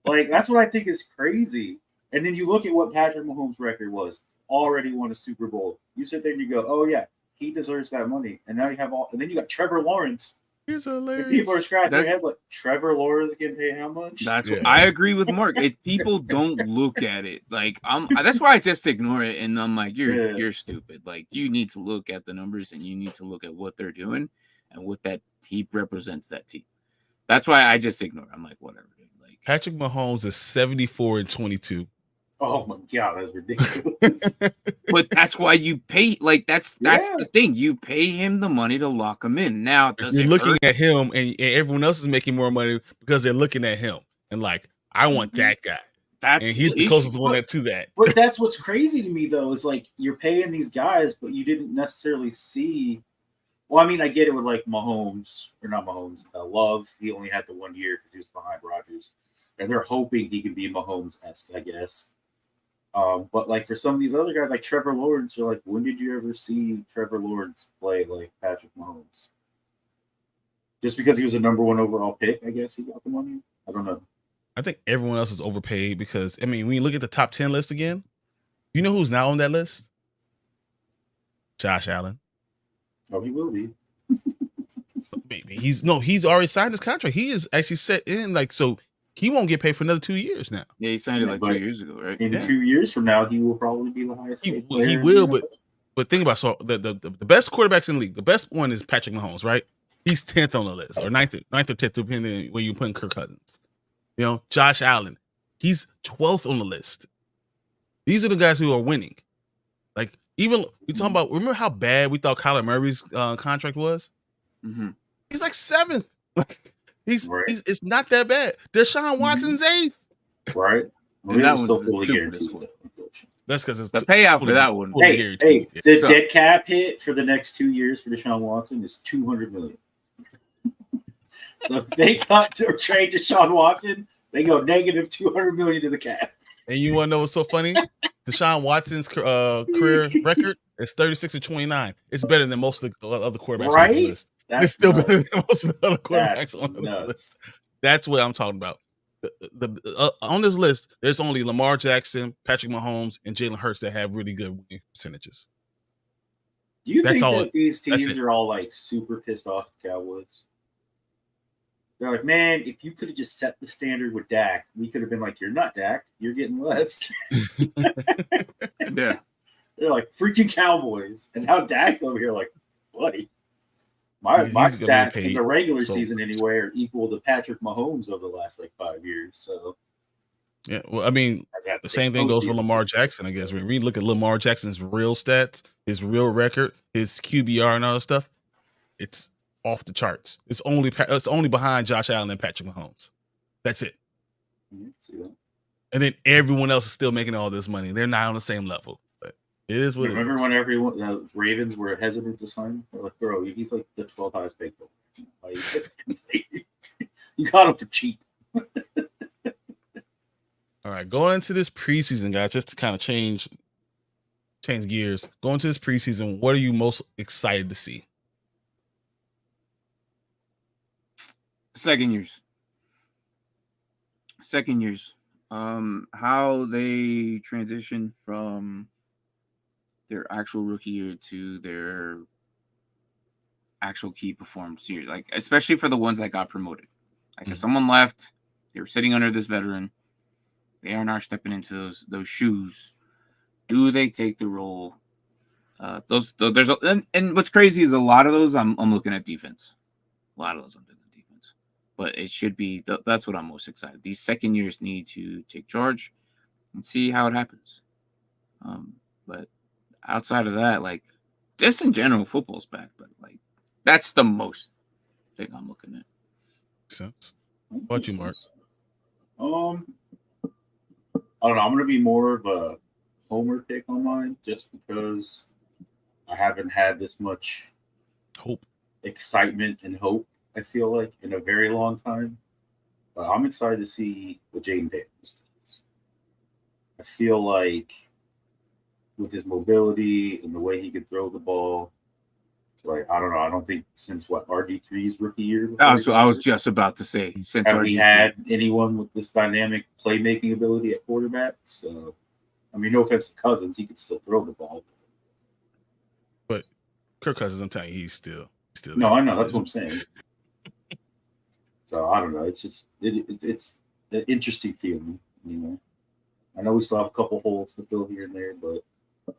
Like, that's what I think is crazy. And then you look at what Patrick Mahomes' record was. Already won a Super Bowl. You sit there and you go, oh, yeah, he deserves that money. And now you have and then you got Trevor Lawrence. He's hilarious. And people are scratching their heads like, Trevor Lawrence getting paid how much? I agree with Mark. People don't look at it. Like, that's why I just ignore it. And I'm like, you're stupid. Like, you need to look at the numbers and you need to look at what they're doing and what he represents that team. That's why I just ignore it. I'm like, whatever. Like, Patrick Mahomes is 74-22. Oh my god, that's ridiculous. But that's why you pay. Like that's the thing. You pay him the money to lock him in. Now, you're looking at him, and everyone else is making more money because they're looking at him and like, I want that guy. And he's the closest one to that. But that's what's crazy to me, though, is like you're paying these guys, but you didn't necessarily see. Well, I mean, I get it with like Mahomes, or not Mahomes, Love. He only had the 1 year because he was behind Rodgers, and they're hoping he can be Mahomes-esque, I guess. But like for some of these other guys, like Trevor Lawrence, you're like, when did you ever see Trevor Lawrence play like Patrick Mahomes? Just because he was a number 1 overall pick, I guess he got the money. I don't know. I think everyone else is overpaid because, I mean, when you look at the top 10 list again, you know who's now on that list? Josh Allen. Oh, he will be. Maybe he's already signed his contract. He is actually set in, like, so he won't get paid for another 2 years now. Yeah, he signed it like 2 years ago, right? In 2 years from now, he will probably be the highest paid player. He will, but think about it. So the best quarterbacks in the league, the best one is Patrick Mahomes, right? He's 10th on the list, or 9th or 10th, depending on where you put Kirk Cousins. You know, Josh Allen, he's 12th on the list. These are the guys who are winning. Like, even we talking about, remember how bad we thought Kyler Murray's contract was? Mm-hmm. He's like 7th. He's it's not that bad. Deshaun Watson's 8th. Right. Well, that one's still guaranteed. That's because it's the payout for that one. Hey, the dead cap hit for the next 2 years for Deshaun Watson is $200 million. So if they cut to trade Deshaun Watson, they go negative $200 million to the cap. And you want to know what's so funny? Deshaun Watson's career record is 36-29. It's better than most of the other quarterbacks on the list. It's still better than most of the other quarterbacks on the list. That's what I'm talking about. On this list, there's only Lamar Jackson, Patrick Mahomes, and Jalen Hurts that have really good winning percentages. Do you think that these teams are all like super pissed off at the Cowboys? They're like, man, if you could have just set the standard with Dak, we could have been like, you're not Dak, you're getting less. Yeah. They're like, freaking Cowboys. And now Dak's over here like, buddy. My stats in the regular season anyway are equal to Patrick Mahomes over the last like 5 years. So yeah, well, I mean, the same thing goes for Lamar Jackson, I guess. When we look at Lamar Jackson's real stats, his real record, his QBR and all that stuff, it's off the charts. It's only behind Josh Allen and Patrick Mahomes. That's it. And then everyone else is still making all this money. They're not on the same level. But it is what Remember when everyone, the Ravens were hesitant to sign him? They're like, bro, he's like the 12th highest paid player. You got him for cheap. All right, going into this preseason, guys, just to kind of change gears. Going into this preseason, what are you most excited to see? Second years. How they transition from their actual rookie year to their actual key performance year, like especially for the ones that got promoted. Like if someone left, they were sitting under this veteran, they are now stepping into those shoes. Do they take the role? And what's crazy is a lot of those I'm looking at defense. A lot of those I'm doing defense, but it should be that's what I'm most excited. These second years need to take charge and see how it happens. But outside of that, like just in general, football's back. But like that's the most thing I'm looking at. Sense. What about you, Mark? I don't know. I'm gonna be more of a homer pick on mine, just because I haven't had this much excitement and hope, I feel like, in a very long time. But I'm excited to see what Jaden Daniels does. I feel like with his mobility and the way he can throw the ball, like I don't know. I don't think since RG3's rookie year. I was just about to say, since have we had anyone with this dynamic playmaking ability at quarterback? So, I mean, no offense to Cousins, he could still throw the ball. But Kirk Cousins, I'm telling you, he's still. No, I know. That's what I'm saying. So I don't know. It's just it's an interesting feeling, you know. I know we still have a couple holes to fill here and there, but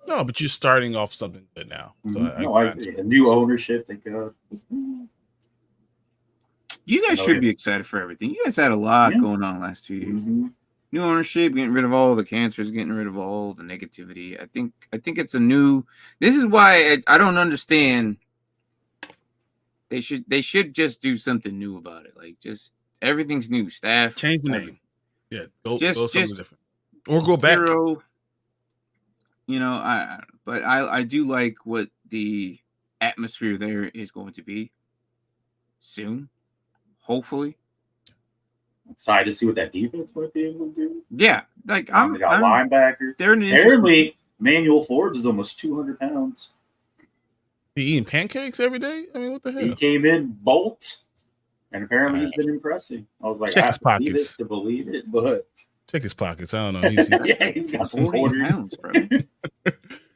no. But you're starting off something good now. So a new ownership. Thank God. You guys should be excited for everything. You guys had a lot going on last 2 years. Mm-hmm. New ownership, getting rid of all the cancers, getting rid of all the negativity. I think it's a new. This is why I don't understand. They should just do something new about it. Like just everything's new. Staff Change the name. Yeah, go something different, or go back. But I do like what the atmosphere there is going to be soon, hopefully. Excited to see what that defense might be able to do. Yeah, like they got linebackers. Apparently, Manuel Forbes is almost 200 pounds. He eating pancakes every day? I mean, what the hell? He came in bolt, and apparently he's been impressiing. I was like, I have to see this to believe it, but check his pockets. I don't know. He's got some quarters. Pounds, bro.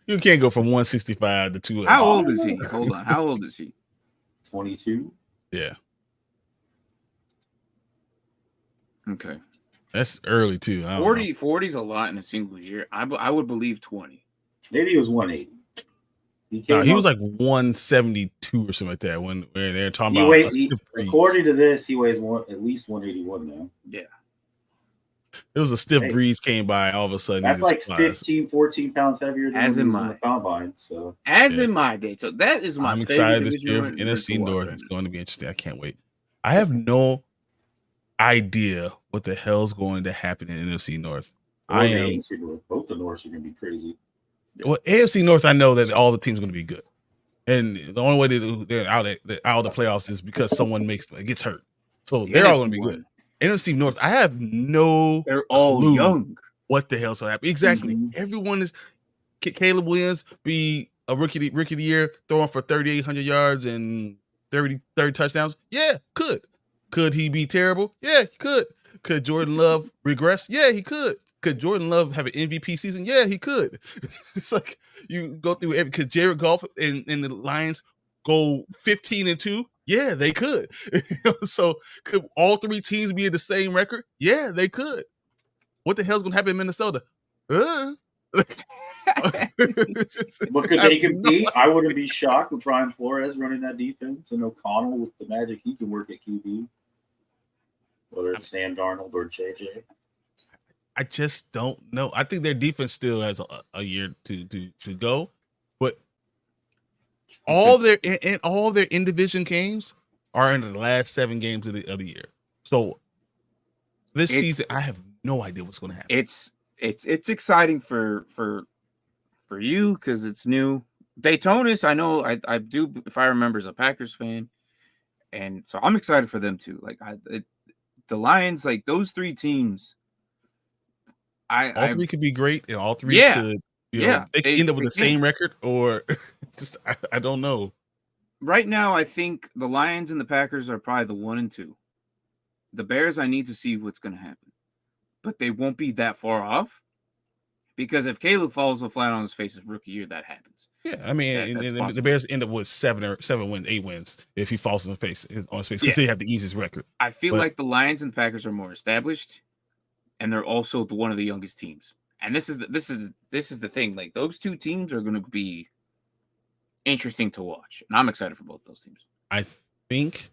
You can't go from 165 to 200. How old is he? Hold on. How old is he? 22. Yeah. Okay. That's early too. 40 is a lot in a single year. I would believe 20. Maybe he was 180. He was like 172 or something like that when they're talking about. According to this, he weighs at least 181 now. Yeah. It was a stiff breeze came by. All of a sudden, that's like 15, 14 pounds heavier than in the combine. So in my day, so that is my. I'm excited this year. NFC North is going to be interesting. I can't wait. I have no idea what the hell's going to happen in NFC North. Both the Norths are going to be crazy. Well, AFC North, I know that all the teams are going to be good, and the only way they're out of the playoffs is because someone gets hurt. So they're all going to be good. NFC North, I have no. They're all clue young. What the hell's going to happen? Exactly. Mm-hmm. Everyone is. Caleb Williams be a rookie of the year, throwing for 3,800 yards and 30 touchdowns. Yeah, could. Could he be terrible? Yeah, he could. Could Jordan Love regress? Yeah, he could. Could Jordan Love have an MVP season? Yeah, he could. It's like you go through every. Could Jared Goff and the Lions go 15-2? Yeah, they could. So could all three teams be in the same record? Yeah, they could. What the hell's going to happen in Minnesota? But could they compete? I wouldn't be shocked with Brian Flores running that defense and O'Connell with the magic he can work at QB. Whether it's Sam Darnold or JJ. I just don't know. I think their defense still has a year to go, but all their in division games are in the last 7 games of the year. So this season, I have no idea what's going to happen. It's exciting for you because it's new. Daytonis, I know I do. If I remember, as a Packers fan, and so I'm excited for them too. Like the Lions, like those 3 teams. All 3 could be great, and all 3 could. They could end up with the same record, or just I don't know. Right now, I think the Lions and the Packers are probably the 1 and 2. The Bears, I need to see what's going to happen, but they won't be that far off because if Caleb falls flat on his face his rookie year, that happens. Yeah, I mean, the Bears end up with 7 wins, 8 wins if he falls on his face because they have the easiest record. I feel like the Lions and the Packers are more established. And they're also one of the youngest teams. And this is the thing. Like those 2 teams are going to be interesting to watch, and I'm excited for both those teams. I think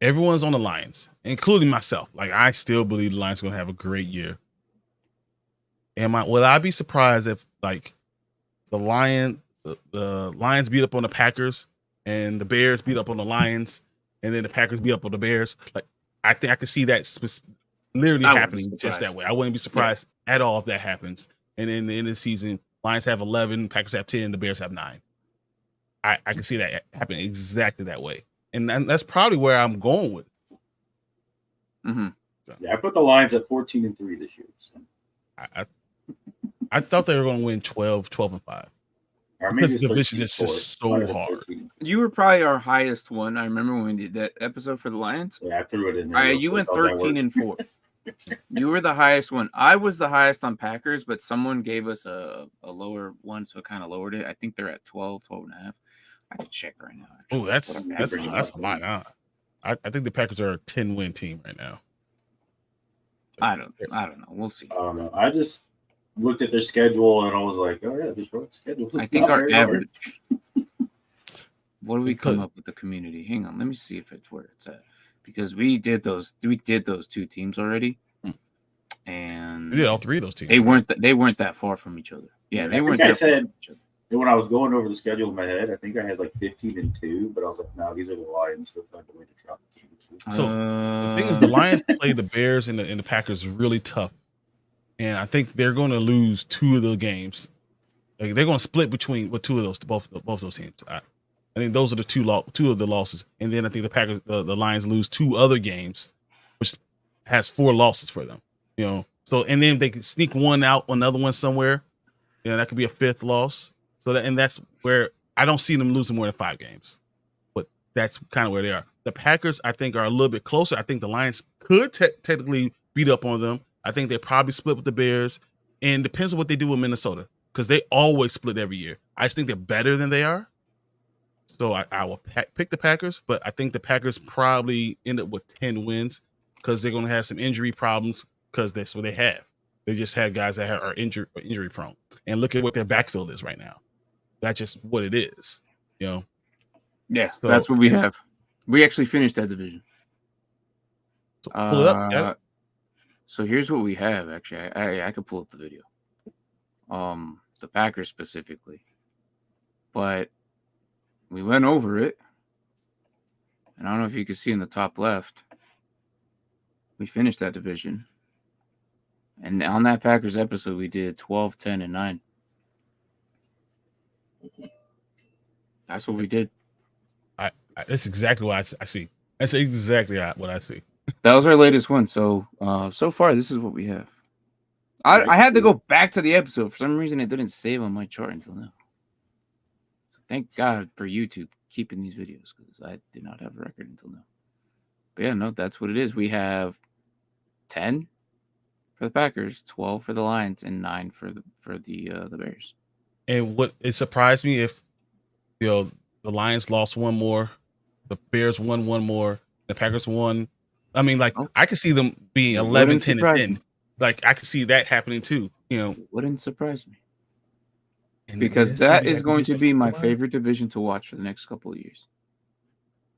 everyone's on the Lions, including myself. Like I still believe the Lions are going to have a great year. Would I be surprised if like the Lions beat up on the Packers and the Bears beat up on the Lions, and then the Packers beat up on the Bears? Like I think I could see that. Literally happening just that way. I wouldn't be surprised at all if that happens. And then in the end of the season, Lions have 11, Packers have 10, the Bears have 9. I can see that happening exactly that way. And that's probably where I'm going with it. Mm-hmm. So. Yeah, I put the Lions at 14-3 this year. So. I thought they were going to win 12-5. Because the division is just so hard. You were probably our highest one. I remember when we did that episode for the Lions. Yeah, I threw it in there. All right, you went 13-4. You were the highest one. I was the highest on Packers, but someone gave us a lower one, so it kind of lowered it. I think they're at 12.5. I can check right now. Oh, that's a lot. I think the Packers are a 10-win team right now. I don't know. We'll see. I don't know. I just looked at their schedule and I was like, oh yeah, this road schedule. I think our average. What do we come up with the community? Hang on, let me see if it's where it's at. Because we did those 2 teams already, and Yeah, all three of those teams. They weren't that far from each other. Yeah, they weren't. I said when I was going over the schedule in my head, I think I had like 15-2, but I was like, no, these are the Lions. They'll find a way to drop the game. So the thing is, the Lions play the Bears and the Packers really tough, and I think they're going to lose 2 of the games. Like, they're going to split between both those teams. I think those are the two of the losses, and then I think the Lions lose 2 other games, which has 4 losses for them. You know, so and then they can sneak one out, another one somewhere. You know, that could be a 5th loss. So that's where I don't see them losing more than 5 games, but that's kind of where they are. The Packers, I think, are a little bit closer. I think the Lions could technically beat up on them. I think they probably split with the Bears, and depends on what they do with Minnesota, because they always split every year. I just think they're better than they are. So I will pick the Packers, but I think the Packers probably end up with 10 wins because they're going to have some injury problems, because that's what they have. They just have guys that are injury prone. And look at what their backfield is right now. That's just what it is, you know? Yeah, so that's what we have. We actually finished that division. So pull it up. Yeah. So here's what we have, actually. I could pull up the video. The Packers specifically. But we went over it. And I don't know if you can see in the top left. We finished that division. And on that Packers episode, we did 12, 10, and 9. That's what we did. That's exactly what I see. That's exactly what I see. That was our latest one. So far, this is what we have. I had to go back to the episode. For some reason, it didn't save on my chart until now. Thank God for YouTube keeping these videos, because I did not have a record until now. But yeah, no, that's what it is. We have 10 for the Packers, 12 for the Lions, and 9 for the Bears. And what it surprised me if the Lions lost 1 more, the Bears won 1 more, the Packers won. I mean, like, I could see them being 11, 10, and 10. Like, I could see that happening too. You know, it wouldn't surprise me, because that is going to be my favorite division to watch for the next couple of years.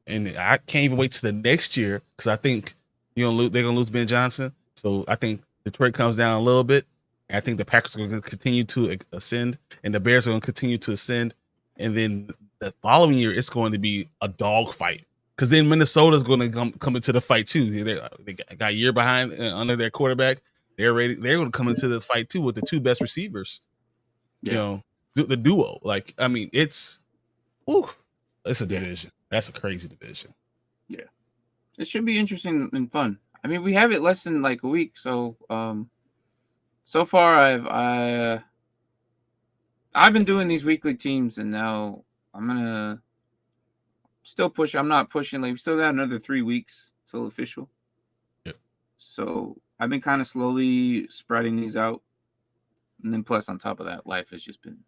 And I can't even wait to the next year, because I think they're gonna lose Ben Johnson. So I think Detroit comes down a little bit. And I think the Packers are going to continue to ascend, and the Bears are going to continue to ascend. And then the following year, it's going to be a dog fight, because then Minnesota's going to come into the fight too. They got a year behind under their quarterback. They're ready. They're going to come into the fight too with the 2 best receivers. Yeah. You know, the duo. Like, I mean, it's a division. That's a crazy division. Yeah, it should be interesting and fun. I mean, we have it less than like a week, so so far I've been doing these weekly teams, and now I'm gonna still push. I'm not pushing. Like, we still got another 3 weeks till official. Yep. So I've been kind of slowly spreading these out, and then plus on top of that, life has just been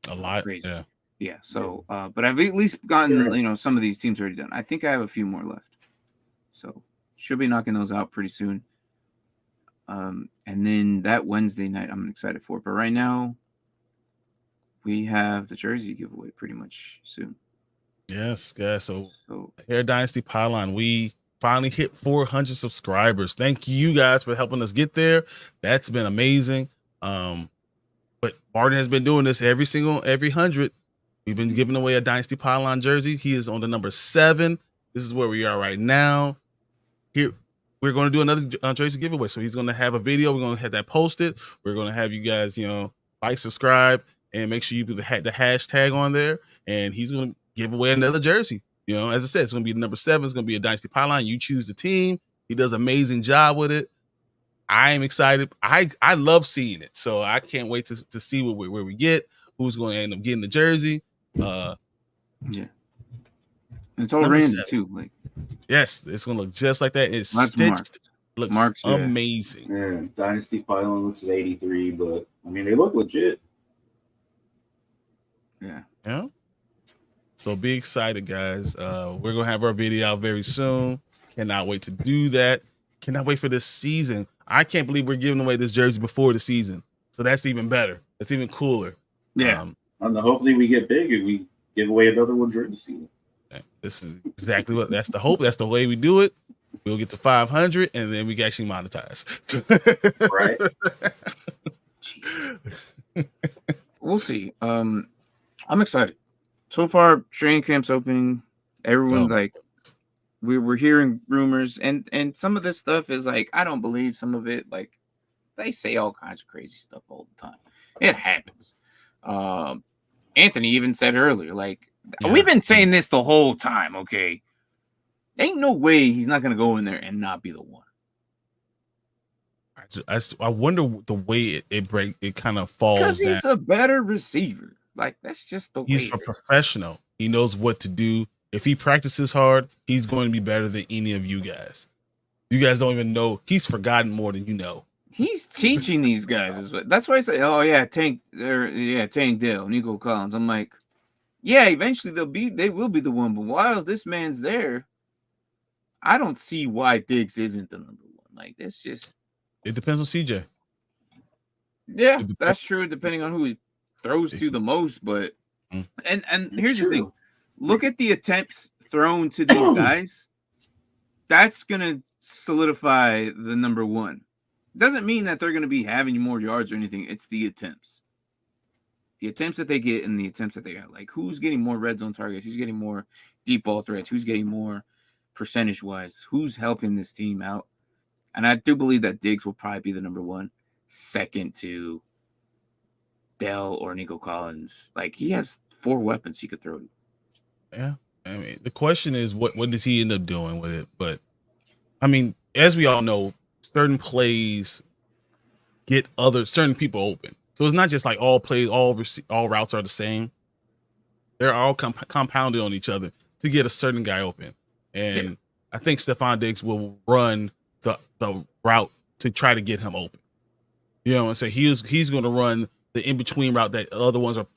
a lot crazy. Yeah. Yeah. So, but I've at least gotten some of these teams already done. I think I have a few more left, so should be knocking those out pretty soon. And then that Wednesday night, I'm excited for. But right now, we have the jersey giveaway pretty much soon. Yes, guys. So Hair Dynasty Pylon, we finally hit 400 subscribers. Thank you guys for helping us get there. That's been amazing. But Martin has been doing this every 100. We've been giving away a Dynasty Pylon jersey. He is on the number 7. This is where we are right now. Here, we're going to do another jersey giveaway. So he's going to have a video. We're going to have that posted. We're going to have you guys, like, subscribe, and make sure you put the hashtag on there. And he's going to give away another jersey. As I said, it's going to be number 7. It's going to be a Dynasty Pylon. You choose the team. He does an amazing job with it. I am excited. I love seeing it. So I can't wait to see where we get, who's going to end up getting the jersey. Yeah. It's all random too. Like, yes, it's gonna look just like that. It's stitched. Looks amazing. Yeah, Dynasty Pylon looks 83, but I mean, they look legit. Yeah. Yeah. So be excited, guys. We're gonna have our video out very soon. Cannot wait to do that. Cannot wait for this season. I can't believe we're giving away this jersey before the season. So that's even better. That's even cooler. Yeah. And hopefully we get big and we give away another one during the season. This is exactly that's the hope. That's the way we do it. We'll get to 500, and then we can actually monetize. Right. We'll see. I'm excited. So far, training camp's opening. Everyone we're hearing rumors, and some of this stuff is like I don't believe some of it. Like they say all kinds of crazy stuff all the time. It happens. Anthony even said earlier, like we've been saying this the whole time. Okay, ain't no way he's not gonna go in there and not be the one. I wonder the way it kind of falls. Because he's a better receiver. Like that's just the way. He's a professional. He knows what to do. If he practices hard, he's going to be better than any of you guys. You guys don't even know. He's forgotten more than you know. He's teaching these guys. That's why I say, oh yeah, Tank Dale, Nico Collins. I'm like, yeah, eventually they will be the one. But while this man's there, I don't see why Diggs isn't the number one. Like it's just. It depends on CJ. Yeah, that's true. Depending on who he throws to the most, but and here's the thing: look at the attempts thrown to these guys. That's gonna solidify the number one. Doesn't mean that they're gonna be having more yards or anything. It's the attempts that they get and the attempts that they got. Like who's getting more red zone targets? Who's getting more deep ball threats? Who's getting more percentage wise? Who's helping this team out? And I do believe that Diggs will probably be the number one, second to Dell or Nico Collins. Like he has 4 weapons he could throw to. Yeah. I mean, the question is what does he end up doing with it? But I mean, as we all know, certain plays get certain people open. So it's not just like all plays, all routes are the same. They're all compounded on each other to get a certain guy open. And I think Stephon Diggs will run the route to try to get him open. You know what I'm saying? He's going to run the in-between route that other ones are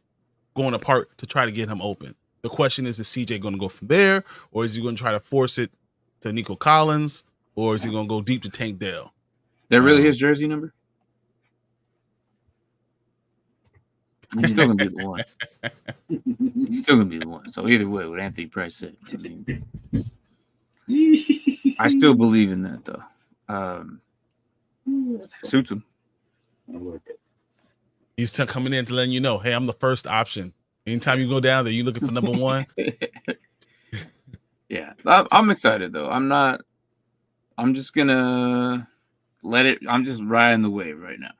going apart to try to get him open. The question is CJ going to go from there, or is he going to try to force it to Nico Collins, or is he going to go deep to Tank Dell? That really his jersey number? He's still going to be the one. He's still going to be the one. So either way, what Anthony Price said. I mean, I still believe in that, though. Suits him. He's coming in to letting you know, hey, I'm the first option. Anytime you go down there, you looking for number one. Yeah, I'm excited though. I'm just gonna let it. I'm just riding the wave right now.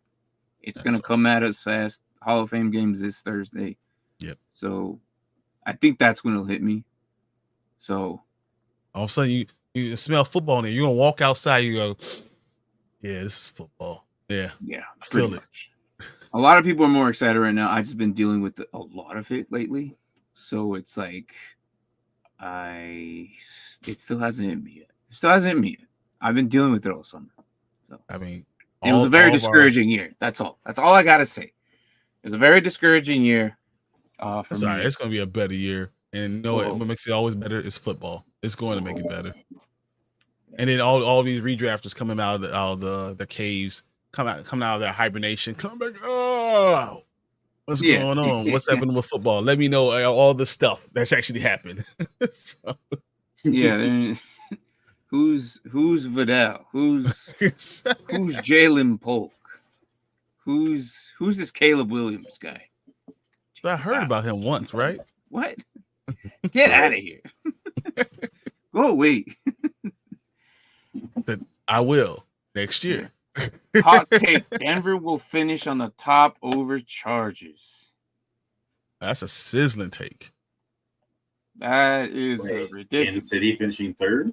It's gonna come at us fast. Hall of Fame games this Thursday. Yep. So I think that's when it'll hit me. So all of a sudden you smell football in there. You're gonna walk outside. You go, yeah, this is football. Yeah, I feel it. A lot of people are more excited right now. I've just been dealing with a lot of it lately, so it's like it still hasn't hit me yet. I've been dealing with it all summer. So I mean, it was a very discouraging year. That's all. That's all I gotta say. It was a very discouraging year. Sorry, it's gonna be a better year, and what makes it always better is football. It's going to make it better. And then all these redrafters coming out of the caves, coming out of their hibernation, come back. Oh, what's going on? What's happening with football? Let me know all the stuff that's actually happened. So. Yeah, who's Vidal? Who's Jalen Polk? Who's this Caleb Williams guy? I heard about him once, right? What? Get out of here. Go away. Said I will next year. Hot take: Denver will finish on the top over Chargers. That's a sizzling take. That is ridiculous. Kansas City finishing third.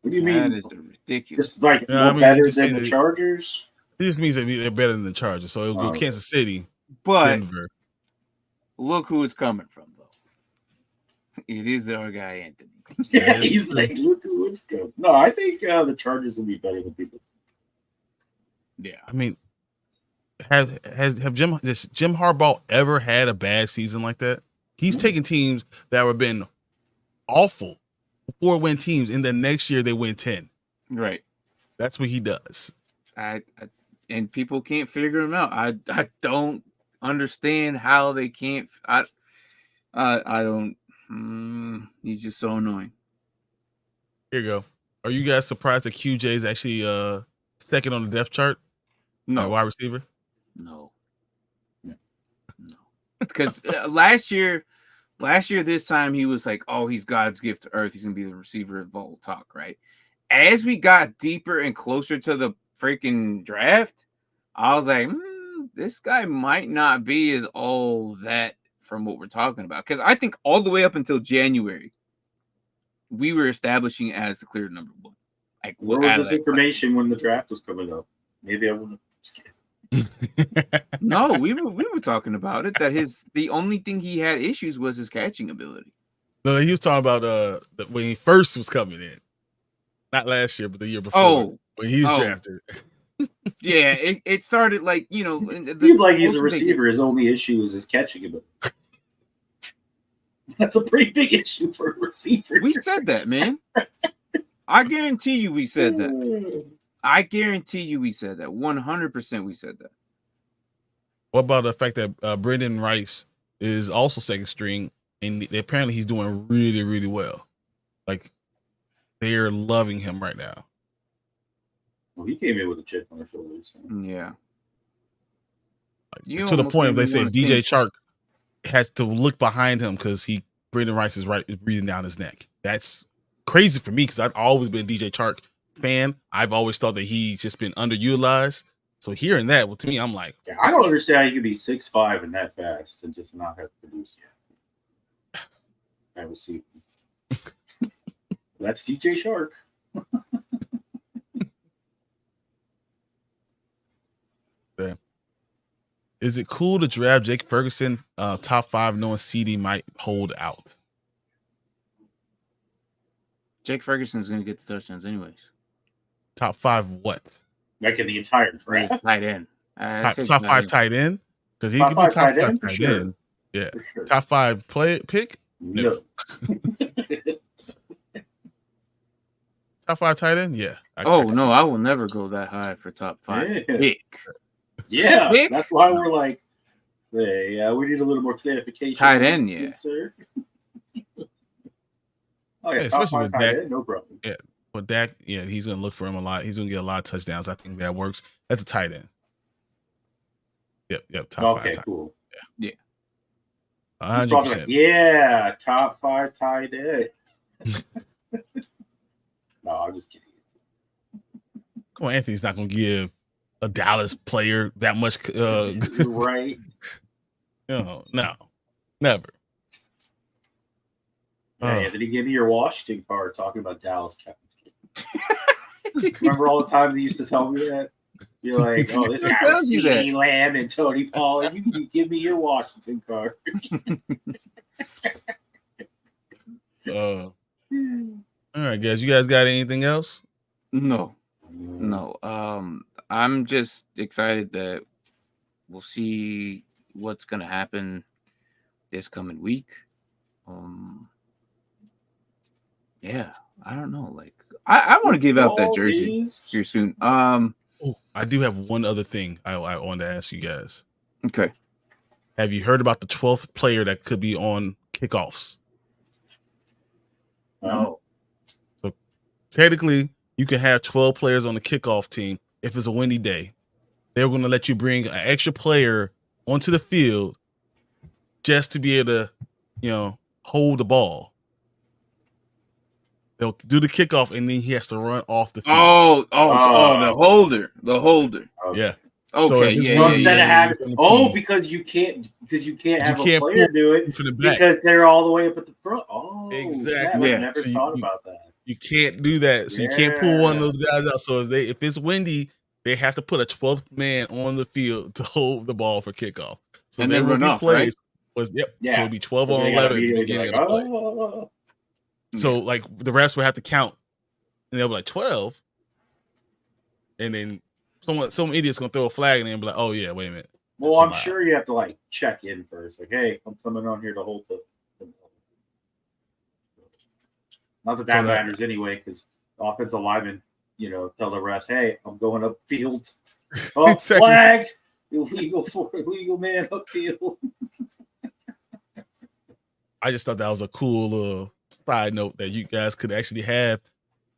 What do you mean? That is ridiculous. Just like better than the Chargers. This means that they're better than the Chargers, so it'll go Kansas City, but Denver. Look who it's coming from, though. It is our guy Anthony. Yeah, he's like, look who it's coming. No, I think the Chargers will be better than people. Yeah, I mean, have Jim Harbaugh ever had a bad season like that? He's taking teams that have been awful, 4-win teams, and then next year they win 10. Right. That's what he does. And people can't figure him out. I don't understand how they can't. I don't. He's just so annoying. Here you go. Are you guys surprised that QJ is actually second on the depth chart? No. Wide receiver? No. Because last year, this time he was like, oh, he's God's gift to earth. He's going to be the receiver of all talk, right? As we got deeper and closer to the freaking draft, I was like, this guy might not be as all that from what we're talking about. Because I think all the way up until January, we were establishing as the clear number one. Like, where was this information when the draft was coming up? Maybe I wouldn't. No, we were talking about it. That the only thing he had issues was his catching ability. No, he was talking about when he first was coming in, not last year, but the year before. Oh, when he's drafted. Yeah, it started like he's a receiver. His only issue is his catching ability. That's a pretty big issue for a receiver. We said that, man. I guarantee you, we said that. I guarantee you we said that. 100% we said that. What about the fact that Brendan Rice is also second string, and apparently he's doing really, really well. Like, they're loving him right now. Well, he came in with a chip on his shoulders. So. Yeah. Like, to the point of they say DJ Chark has to look behind him because Brendan Rice is breathing down his neck. That's crazy for me because I've always been a DJ Chark fan. I've always thought that he's just been underutilized. So hearing that, well, to me, I'm like, yeah, I don't understand how you could be 6'5" and that fast and just not have produced yet. I would see. That's DJ Chark. Yeah. Is it cool to draft Jake Ferguson top 5 knowing CD might hold out? Jake Ferguson's going to get the touchdowns anyways. Top 5 what? Like in the entire draft? He's tight end. Top 5 tight end? Because he could be top 5 tight end. Yeah. Sure. Top 5 pick? No. Top 5 tight end? Yeah. I will never go that high for top 5 pick. Yeah, that's why we're like, hey, we need a little more clarification. Tight end, yeah. Sir. Oh, yeah, especially with Dak. End, no problem. Yeah, but Dak, yeah, he's going to look for him a lot. He's going to get a lot of touchdowns. I think that works. That's a tight end. Yep, top 5. Okay, cool. Yeah. 100%. Yeah, top 5 tight end. No, I'm just kidding. Come on, Anthony's not going to give a Dallas player that much. Right. No, never. Hey, Anthony, give me your Washington card talking about Dallas. Remember all the times you used to tell me that? You're like, oh, this guy was CeeDee Lamb and Tony Pollard. You can give me your Washington card. All right, guys. You guys got anything else? No. I'm just excited that we'll see what's going to happen this coming week. Yeah, I don't know. Like, I want to give out that jersey here soon. I do have one other thing I want to ask you guys. Okay. Have you heard about the 12th player that could be on kickoffs? No. So technically, you can have 12 players on the kickoff team if it's a windy day. They're going to let you bring an extra player onto the field just to be able to, hold the ball. They'll do the kickoff, and then he has to run off the field. The holder. Yeah. Okay. So instead of having because you can't have a player do it because they're all the way up at the front. Oh, exactly. I never thought about that. You can't do that. So you can't pull one of those guys out. So if it's windy, they have to put a 12th man on the field to hold the ball for kickoff. So and then run off, right? So it'd be 12 on 11 at the beginning of the play. So like the rest will have to count, and they'll be like 12, and then some idiot's gonna throw a flag and then be like, "Oh yeah, wait a minute." Well, I'm sure you have to like check in first, like, "Hey, I'm coming on here to hold the." Not that matters anyway, because offensive linemen, tell the rest, "Hey, I'm going upfield." Oh, exactly. Flag! Illegal man upfield. I just thought that was a cool little side note that you guys could actually have,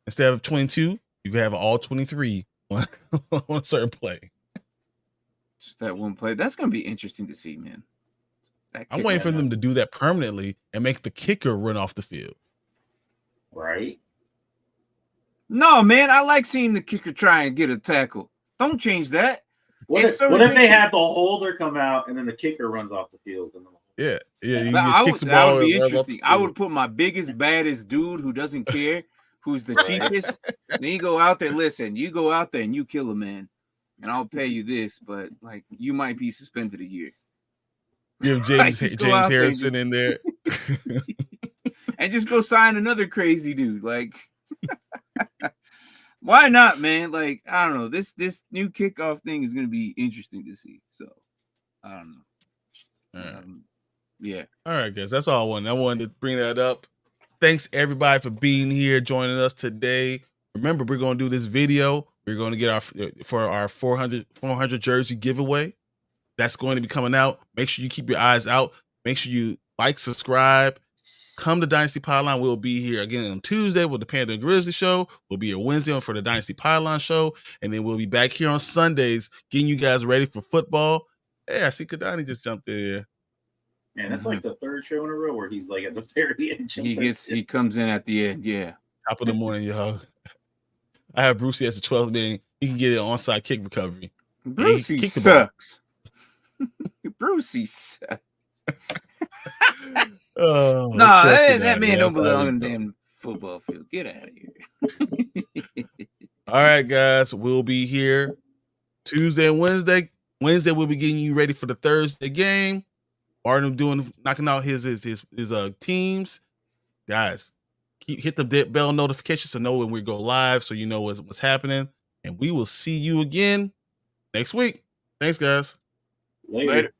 instead of 22, you could have all 23 on a certain play. Just that one play. That's gonna be interesting to see, man. I'm waiting for them to do that permanently and make the kicker run off the field. Right? No, man. I like seeing the kicker try and get a tackle. Don't change that. What if they have the holder come out and then the kicker runs off the field? Yeah. He that kicks the ball. Would be interesting. I would put my biggest, baddest dude who doesn't care, who's the cheapest. Then you go out there. Listen, you go out there and you kill a man, and I'll pay you this, but like you might be suspended a year. Give James Harrison in there. And just go sign another crazy dude. Like, why not, man? Like, I don't know. This new kickoff thing is going to be interesting to see. So, I don't know. Yeah. All right, guys. That's all I wanted to bring that up. Thanks, everybody, for being here, joining us today. Remember, we're going to do this video. We're going to get our 400 jersey giveaway. That's going to be coming out. Make sure you keep your eyes out. Make sure you like, subscribe. Come to Dynasty Pylon. We'll be here again on Tuesday with the Panda and Grizzly show. We'll be here Wednesday for the Dynasty Pylon show. And then we'll be back here on Sundays getting you guys ready for football. Hey, I see Kadani just jumped in here. Man, that's like the third show in a row where he's like at the very end. He comes in at the end, yeah. Top of the morning, y'all. I have Brucey as the 12th man. He can get an onside kick recovery. Brucey sucks. Brucey sucks. Oh, no, that man don't belong on the damn football field. Get out of here. All right, guys. We'll be here Tuesday and Wednesday. Wednesday, we'll be getting you ready for the Thursday game. Martin knocking out his teams. Guys, hit the bell notification to know when we go live so you know what's happening. And we will see you again next week. Thanks, guys. Later.